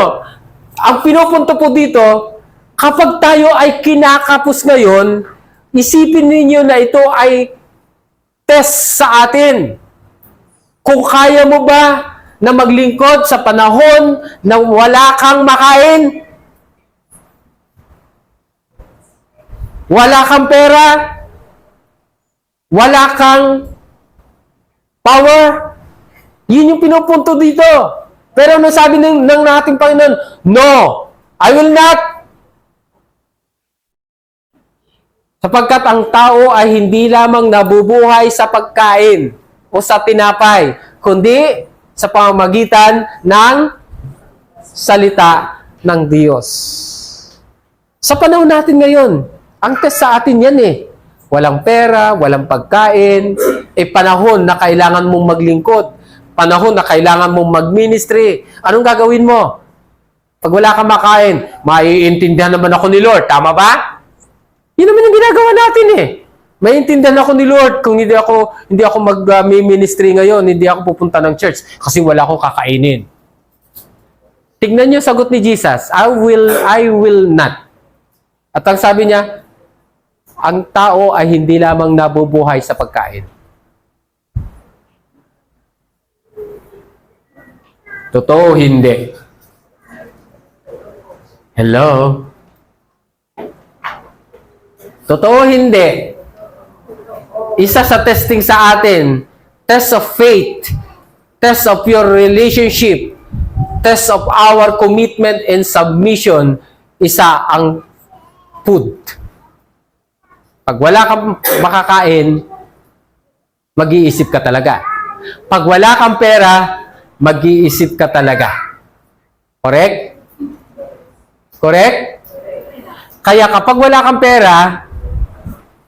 ang pinupunto po dito, kapag tayo ay kinakapos ngayon, isipin ninyo na ito ay test sa atin. Kung kaya mo ba na maglingkod sa panahon na wala kang makain, wala kang pera, wala kang power, yun yung pinupunto dito. Pero ano sabi ng ating Panginoon? No, I will not. Sapagkat ang tao ay hindi lamang nabubuhay sa pagkain. o sa tinapay, kundi sa pamamagitan ng salita ng Diyos. Sa panahon natin ngayon, ang test sa atin yan eh. Walang pera, walang pagkain, panahon na kailangan mong maglingkod, panahon na kailangan mong mag-ministry. Anong gagawin mo? Pag wala kang makain, maiintindihan naman ako ni Lord. Tama ba? Yun naman yung ginagawa natin eh. Maiintindihan ako ni Lord kung hindi ako mag-ministry ngayon, hindi ako pupunta ng church kasi wala akong kakainin. Tignan niyo sagot ni Jesus, I will not. At ang sabi niya, ang tao ay hindi lamang nabubuhay sa pagkain. Totoo, hindi. Hello? Totoo, hindi. Isa sa testing sa atin, test of faith, test of your relationship, test of our commitment and submission, isa ang food. Pag wala kang makakain, mag-iisip ka talaga. Pag wala kang pera, mag-iisip ka talaga. Correct? Correct? Kaya kapag wala kang pera,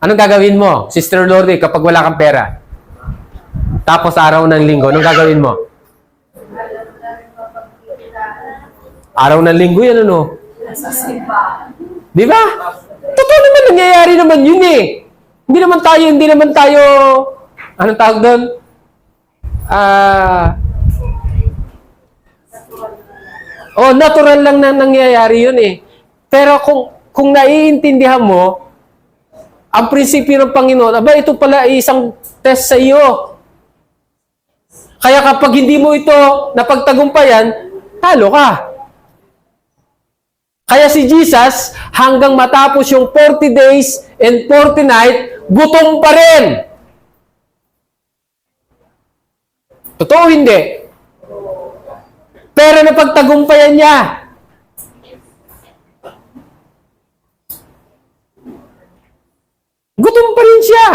anong gagawin mo, Sister Lourdes, kapag wala kang pera? Tapos araw ng linggo, anong gagawin mo? Araw ng linggo yan, ano? Di ba? Totoo naman, nangyayari naman yun eh. Hindi naman tayo, anong tawag doon? Natural lang na nangyayari yun eh. Pero kung naiintindihan mo, ang prinsipyo ng Panginoon, ito pala ay isang test sa iyo. Kaya kapag hindi mo ito napagtagumpayan, talo ka. Kaya si Jesus, hanggang matapos yung 40 days and 40 nights, gutom pa rin. Totoo hindi? Pero napagtagumpayan niya. Gutom pa rin siya.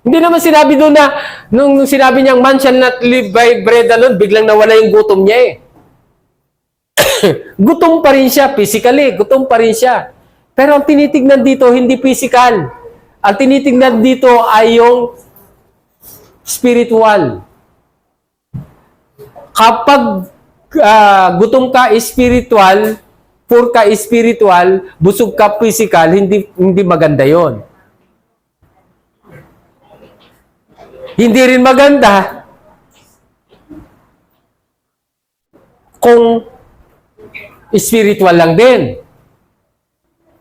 Hindi naman sinabi doon na, nung sinabi niyang man shall not live by bread alone, biglang nawala yung gutom niya eh. Gutom pa rin siya, physically, gutom pa rin siya. Pero ang tinitignan dito, hindi physical. Ang tinitignan dito ay yung spiritual. Kapag gutom ka spiritual, poor ka spiritual, busog ka physical, hindi maganda yon. Hindi rin maganda kung spiritual lang din.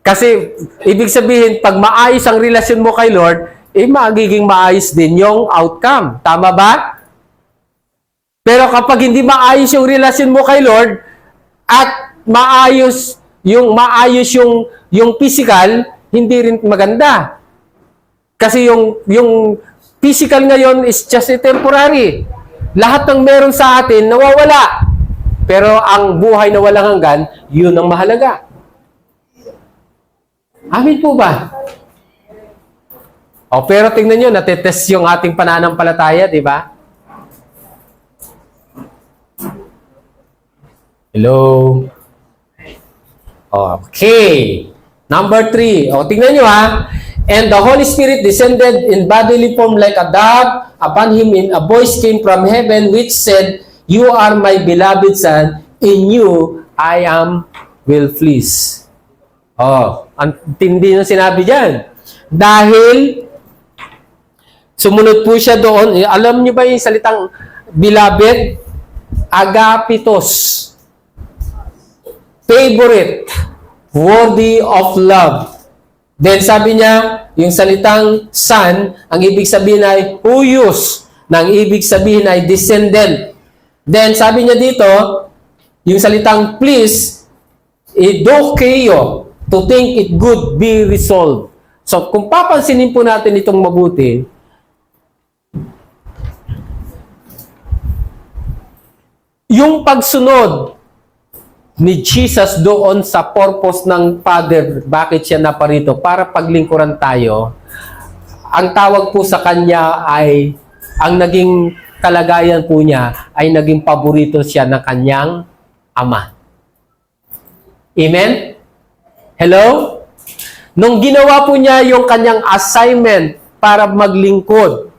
Kasi, ibig sabihin, pag maayos ang relasyon mo kay Lord, magiging maayos din yung outcome. Tama ba? Pero kapag hindi maayos yung relasyon mo kay Lord, at maayos yung physical, hindi rin maganda. Kasi yung physical ngayon is just a temporary. Lahat ng meron sa atin, nawawala. Pero ang buhay na walang hanggan, yun ang mahalaga. Amin po ba? Pero tingnan nyo, natetest yung ating pananampalataya, di ba? Hello? Okay. Number 3. Tingnan nyo ha. And the Holy Spirit descended in bodily form like a dove upon him, and a voice came from heaven which said, You are my beloved Son, in you I am well pleased. Ang tindi ng sinabi dyan. Dahil sumunod po siya doon, alam niyo ba yung salitang beloved? Agapitos. Favorite. Worthy of love. Then sabi niya, yung salitang son, ang ibig sabihin ay huios, na ang ibig sabihin ay descendant. Then sabi niya dito, yung salitang please, idokeo, to think it good be resolved. So kung papansinin po natin itong mabuti, yung pagsunod ni Jesus doon sa purpose ng Father, bakit siya naparito? Para paglingkuran tayo. Ang tawag po sa kanya ay ang naging kalagayan po niya ay naging paborito siya ng kanyang ama. Amen? Hello? Nung ginawa po niya yung kanyang assignment para maglingkod,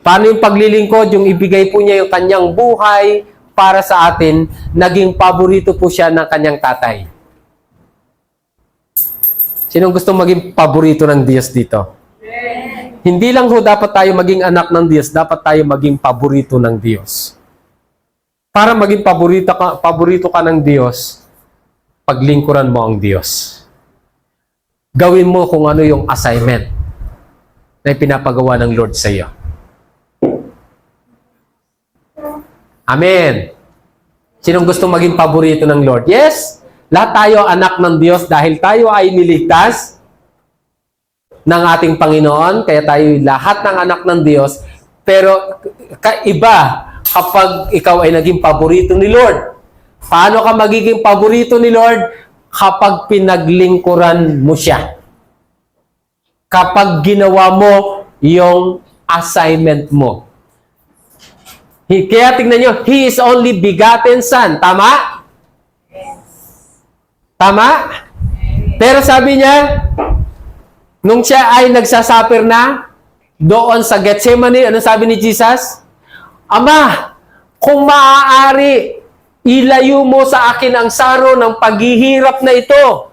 paano yung paglilingkod? Yung ibigay po niya yung kanyang buhay para sa atin, naging paborito po siya ng kanyang tatay. Sinong gusto maging paborito ng Diyos dito? Hindi lang ho dapat tayo maging anak ng Diyos, dapat tayo maging paborito ng Diyos. Para maging paborito ka ng Diyos, paglingkuran mo ang Diyos. Gawin mo kung ano yung assignment na ipinapagawa ng Lord sa iyo. Amen. Sinong gusto maging paborito ng Lord? Yes, lahat tayo anak ng Diyos dahil tayo ay niligtas ng ating Panginoon, kaya tayo lahat ng anak ng Diyos, pero iba kapag ikaw ay naging paborito ni Lord. Paano ka magiging paborito ni Lord? Kapag pinaglingkuran mo siya. Kapag ginawa mo yung assignment mo. Kaya tingnan nyo, He is only begotten Son. Tama? Tama? Pero sabi niya, nung siya ay nagsasuffer na, doon sa Gethsemane, ano sabi ni Jesus? Ama, kung maaari, ilayo mo sa akin ang saro ng paghihirap na ito.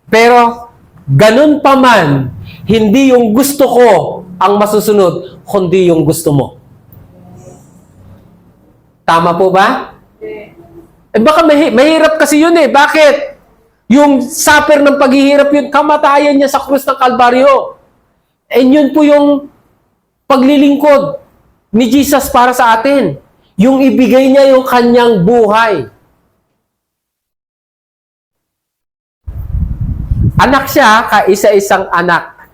Pero, ganun pa man, hindi yung gusto ko ang masusunod, kundi yung gusto mo. Tama po ba? Eh baka mahirap kasi yun eh. Bakit? Yung suffer ng paghihirap yun, kamatayan niya sa krus ng Kalbaryo. And yun po yung paglilingkod ni Jesus para sa atin. Yung ibigay niya yung kanyang buhay. Anak siya, kaisa-isang anak.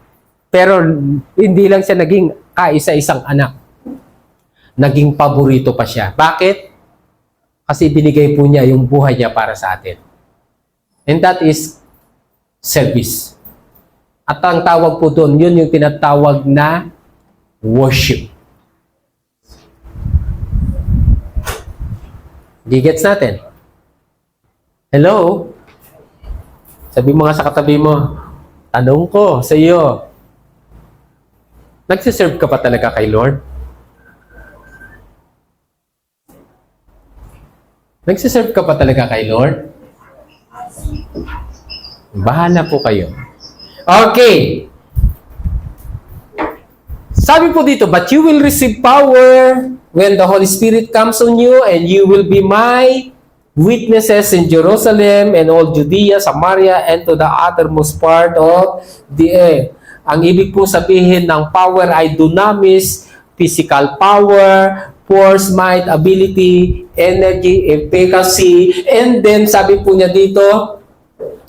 Pero hindi lang siya naging kaisa-isang anak. Naging paborito pa siya. Bakit? Kasi binigay po niya yung buhay niya para sa atin. And that is service. At ang tawag po doon, yun yung tinatawag na worship. Gigets natin? Hello? Sabi mo nga sa katabi mo, tanong ko sa iyo, nagsiserve ka pa talaga kay Lord? Nagsiserve ka pa talaga kay Lord? Bahala po kayo. Okay. Sabi po dito, but you will receive power when the Holy Spirit comes on you, and you will be my witnesses in Jerusalem and all Judea, Samaria, and to the uttermost part of the earth. Ang ibig po sabihin ng power ay dunamis, physical power, force, might, ability, energy, efficacy, and then sabi po niya dito,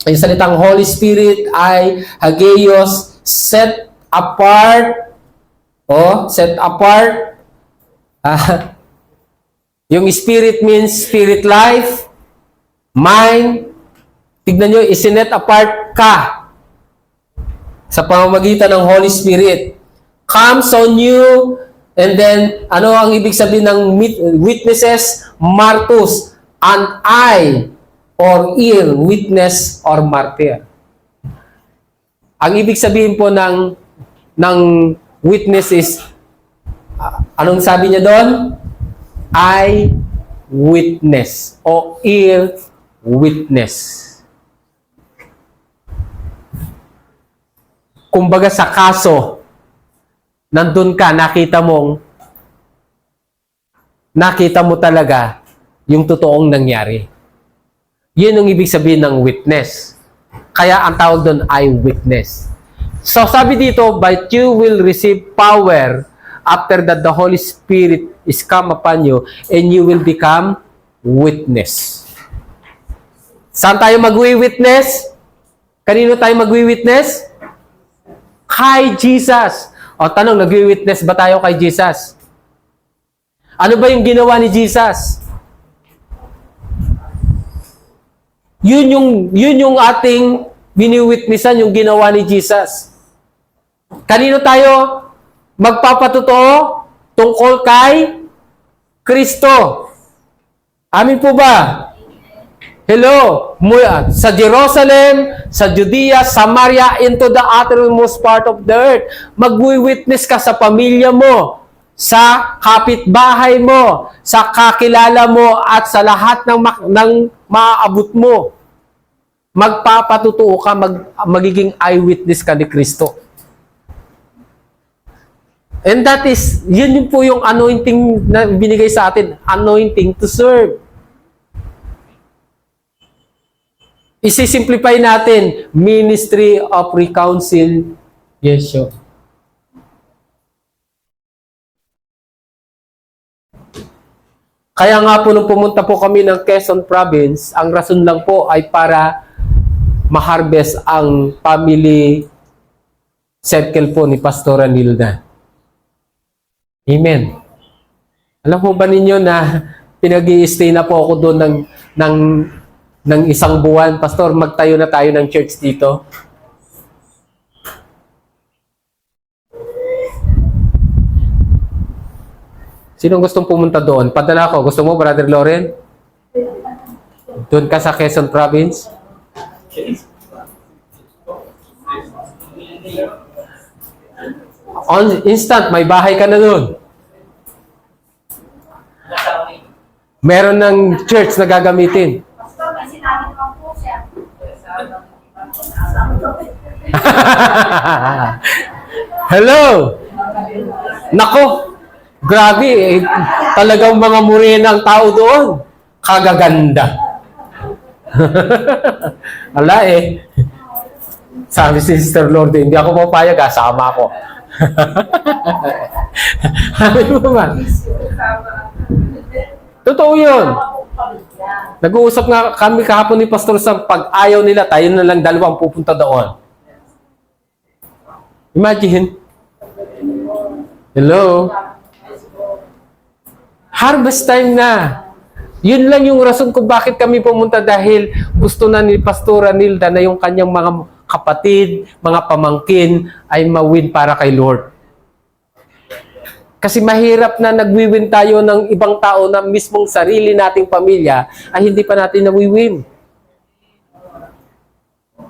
yung salitang Holy Spirit ay hagios, set apart, set apart. Yung Spirit means spirit life, mind. Tignan nyo, isinet apart ka sa pamamagitan ng Holy Spirit. Comes on you, and then, ano ang ibig sabihin ng witnesses? Martus, an eye, or ear, witness, or martyr. Ang ibig sabihin po ng witness is, anong sabi niya doon? Eye witness o ear witness. Kumbaga sa kaso, nandun ka, nakita mo talaga yung totoong nangyari. Yun ang ibig sabihin ng witness. Kaya ang tawag doon ay witness. So sabi dito, but you will receive power after that the Holy Spirit is come upon you, and you will become witness. Saan tayo magwi-witness? Kanino tayo magwi-witness? Kay Jesus. O tanong, nagwi-witness ba tayo kay Jesus? Ano ba yung ginawa ni Jesus? Yun yung ating bini-witnessan, yung ginawa ni Jesus. Kanino tayo magpapatotoo tungkol kay Kristo. Amin po ba? Hello, sa Jerusalem, sa Judea, Samaria, into the uttermost part of the earth. Magwi-witness ka sa pamilya mo, sa kapitbahay mo, sa kakilala mo, at sa lahat ng maaabot mo. Magpapatutuo ka, magiging eyewitness ka ni Kristo. And that is, yun po yung anointing na binigay sa atin, anointing to serve. Isi-simplify natin, Ministry of Reconciliation. Kaya nga po nung pumunta po kami ng Quezon Province, ang rason lang po ay para ma-harvest ang family circle po ni Pastora Nilda. Amen. Alam po ba ninyo na pinag-i-stay na po ako doon ng isang buwan? Pastor, magtayo na tayo ng church dito. Sinong gustong pumunta doon? Padala ko. Gusto mo, Brother Loren? Doon ka sa Quezon Province? On instant, may bahay ka na doon. Meron ng church na gagamitin. Hello! Nako! Grabe eh. Talagang mga morena ang tao doon. Kagaganda. Ala eh. Sabi si Sister Lourdes, hindi ako papayag, sama ako. Sabi mo ba? Totoo yun. Nag-uusap nga kami kahapon ni Pastor sa pag-ayaw nila, tayo na lang dalawang pupunta doon. Imagine. Hello? Harvest time na. Yun lang yung rason kung bakit kami pumunta, dahil gusto na ni Pastora Nilda na yung kanyang mga kapatid, mga pamangkin ay mawin para kay Lord. Kasi mahirap na nagwiwin tayo ng ibang tao na mismong sarili nating pamilya ay hindi pa natin nawiwin.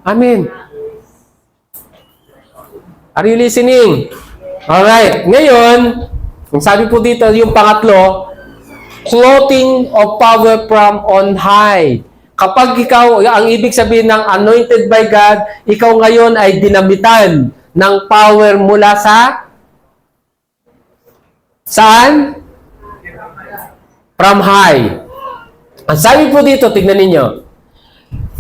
Amen. Are you listening? Alright. Ngayon, kung sabi po dito yung pangatlo, clothing of power from on high. Kapag ikaw, ang ibig sabihin ng anointed by God, ikaw ngayon ay dinamitan ng power mula sa saan? From high. Ang sabi po dito, tignan ninyo.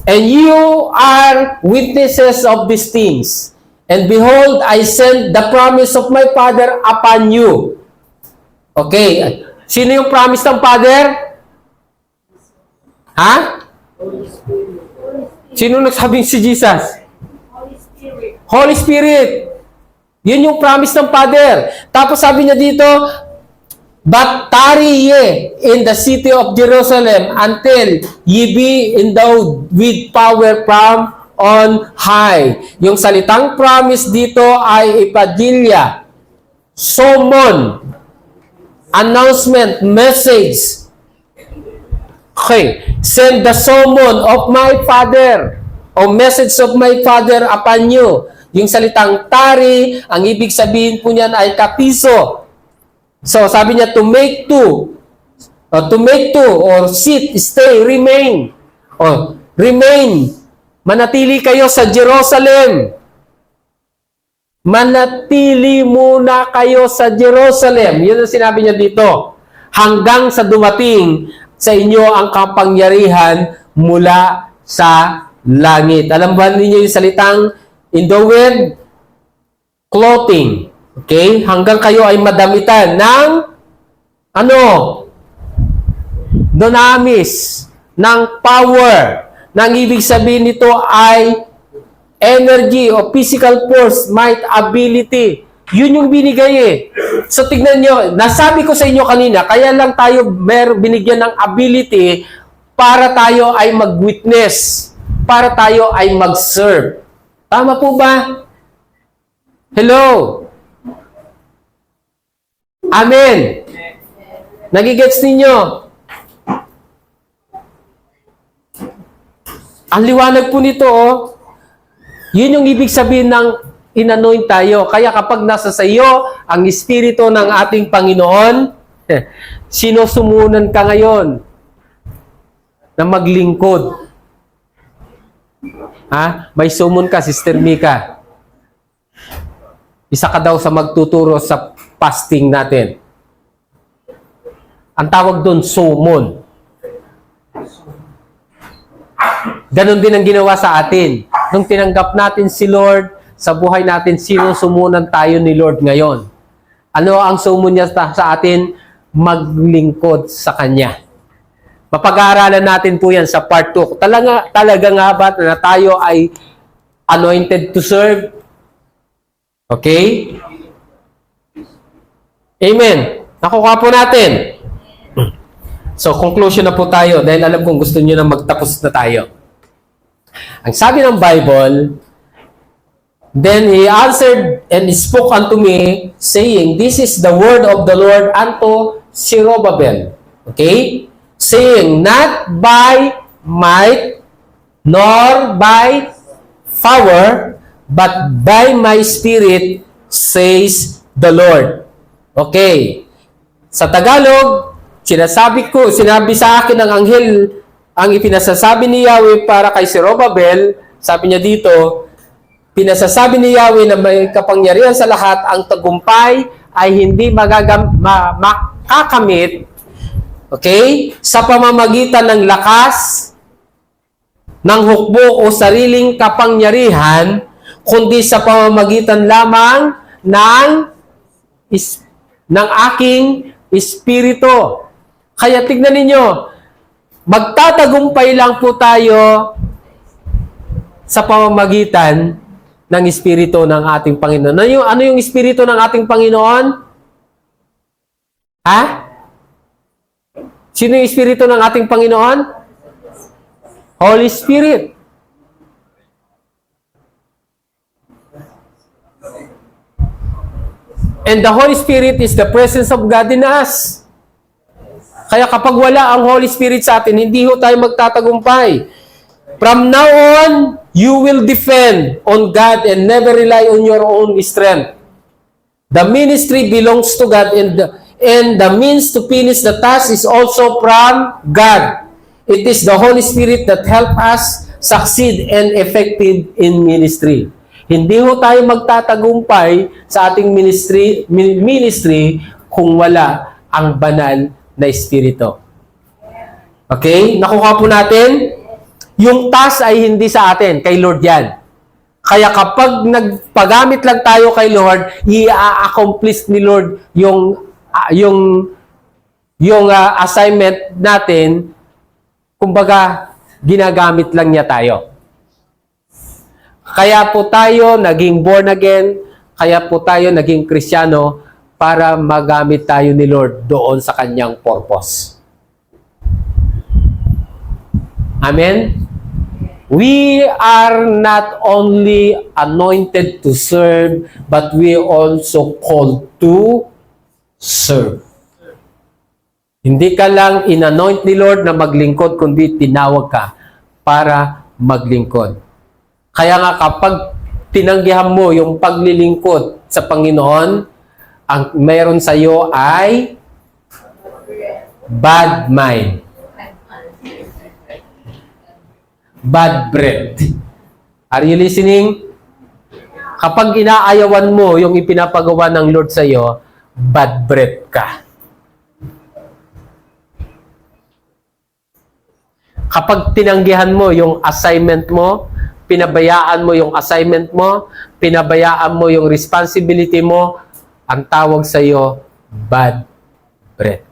And you are witnesses of these things. And behold, I send the promise of my Father upon you. Okay. Sino yung promise ng Father? Ha? Sino nagsabing si Jesus? Holy Spirit. Holy Spirit. Yun yung promise ng Father. Tapos sabi niya dito, but tarry ye in the city of Jerusalem until ye be endowed with power from on high. Yung salitang promise dito ay ipadilya, summon, announcement, message. Okay. Send the summon of my Father, o message of my Father upon you. Yung salitang tari, ang ibig sabihin po niyan ay kapiso. So, sabi niya, to make to, or sit, stay, remain. O, remain. Manatili kayo sa Jerusalem. Manatili muna kayo sa Jerusalem. Yun ang sinabi niya dito. Hanggang sa dumating sa inyo ang kapangyarihan mula sa langit. Alam ba ninyo yung salitang endowed clothing? Okay? Hanggang kayo ay madamitan ng ano? Dunamis, ng power. Nang ibig sabihin nito ay energy o physical force, might, ability. Yun yung binigay eh. So tignan nyo, nasabi ko sa inyo kanina, kaya lang tayo binigyan ng ability para tayo ay mag-witness, para tayo ay mag-serve. Tama po ba? Hello? Amen. Nagigets ninyo? Ang liwanag po nito, oh. Yun yung ibig sabihin ng inanoint tayo. Kaya kapag nasa sa iyo ang Espiritu ng ating Panginoon, sinusumunan ka ngayon na maglingkod. Ha? May sumun ka, Sister Mika. Isa ka daw sa magtuturo sa fasting natin. Ang tawag doon, sumun. Ganon din ang ginawa sa atin. Nung tinanggap natin si Lord, sa buhay natin, sinusumunan tayo ni Lord ngayon. Ano ang sumun niya sa atin? Maglingkod sa Kanya. Mapag-aaralan natin po yan sa part 2. Talaga nga ba na tayo ay anointed to serve? Okay? Amen. Nakuha po natin. So, conclusion na po tayo dahil alam kong gusto niyo na magtapos na tayo. Ang sabi ng Bible, then he answered and spoke unto me, saying, this is the word of the Lord unto Zerubbabel. Okay? Saying, not by might, nor by power, but by my spirit, says the Lord. Okay. Sa Tagalog, sinabi sa akin ng anghel, ang ipinasasabi ni Yahweh para kay Zerubbabel, sabi niya dito, pinasasabi ni Yahweh na may kapangyarihan sa lahat, ang tagumpay ay hindi makakamit, okay, sa pamamagitan ng lakas, ng hukbo o sariling kapangyarihan, kundi sa pamamagitan lamang ng aking Espiritu. Kaya tignan ninyo, magtatagumpay lang po tayo sa pamamagitan ng Espiritu ng ating Panginoon. Ano yung Espiritu ng ating Panginoon? Ha? Sino yung Espiritu ng ating Panginoon? Holy Spirit. And the Holy Spirit is the presence of God in us. Kaya kapag wala ang Holy Spirit sa atin, hindi ho tayo magtatagumpay. From now on, you will depend on God and never rely on your own strength. The ministry belongs to God and the means to finish the task is also from God. It is the Holy Spirit that help us succeed and effective in ministry. Hindi ho tayo magtatagumpay sa ating ministry kung wala ang banal na Espiritu. Okay? Nakuha po natin? Yung task ay hindi sa atin, kay Lord yan. Kaya kapag nagpagamit lang tayo kay Lord, i-accomplish ni Lord yung assignment natin, kumbaga, ginagamit lang niya tayo. Kaya po tayo naging born again, kaya po tayo naging Kristiyano para magamit tayo ni Lord doon sa kanyang purpose. Amen? We are not only anointed to serve, but we also called to serve. Hindi ka lang in-anoint ni Lord na maglingkod, kundi tinawag ka para maglingkod. Kaya nga kapag tinanggihan mo yung paglilingkod sa Panginoon, ang mayroon sa iyo ay bad mind. Bad breath. Are you listening? Kapag inaayawan mo yung ipinapagawa ng Lord sa iyo, bad breath ka. Kapag tinanggihan mo yung assignment mo, pinabayaan mo yung assignment mo, pinabayaan mo yung responsibility mo, ang tawag sa iyo, bad breath.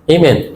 Amen.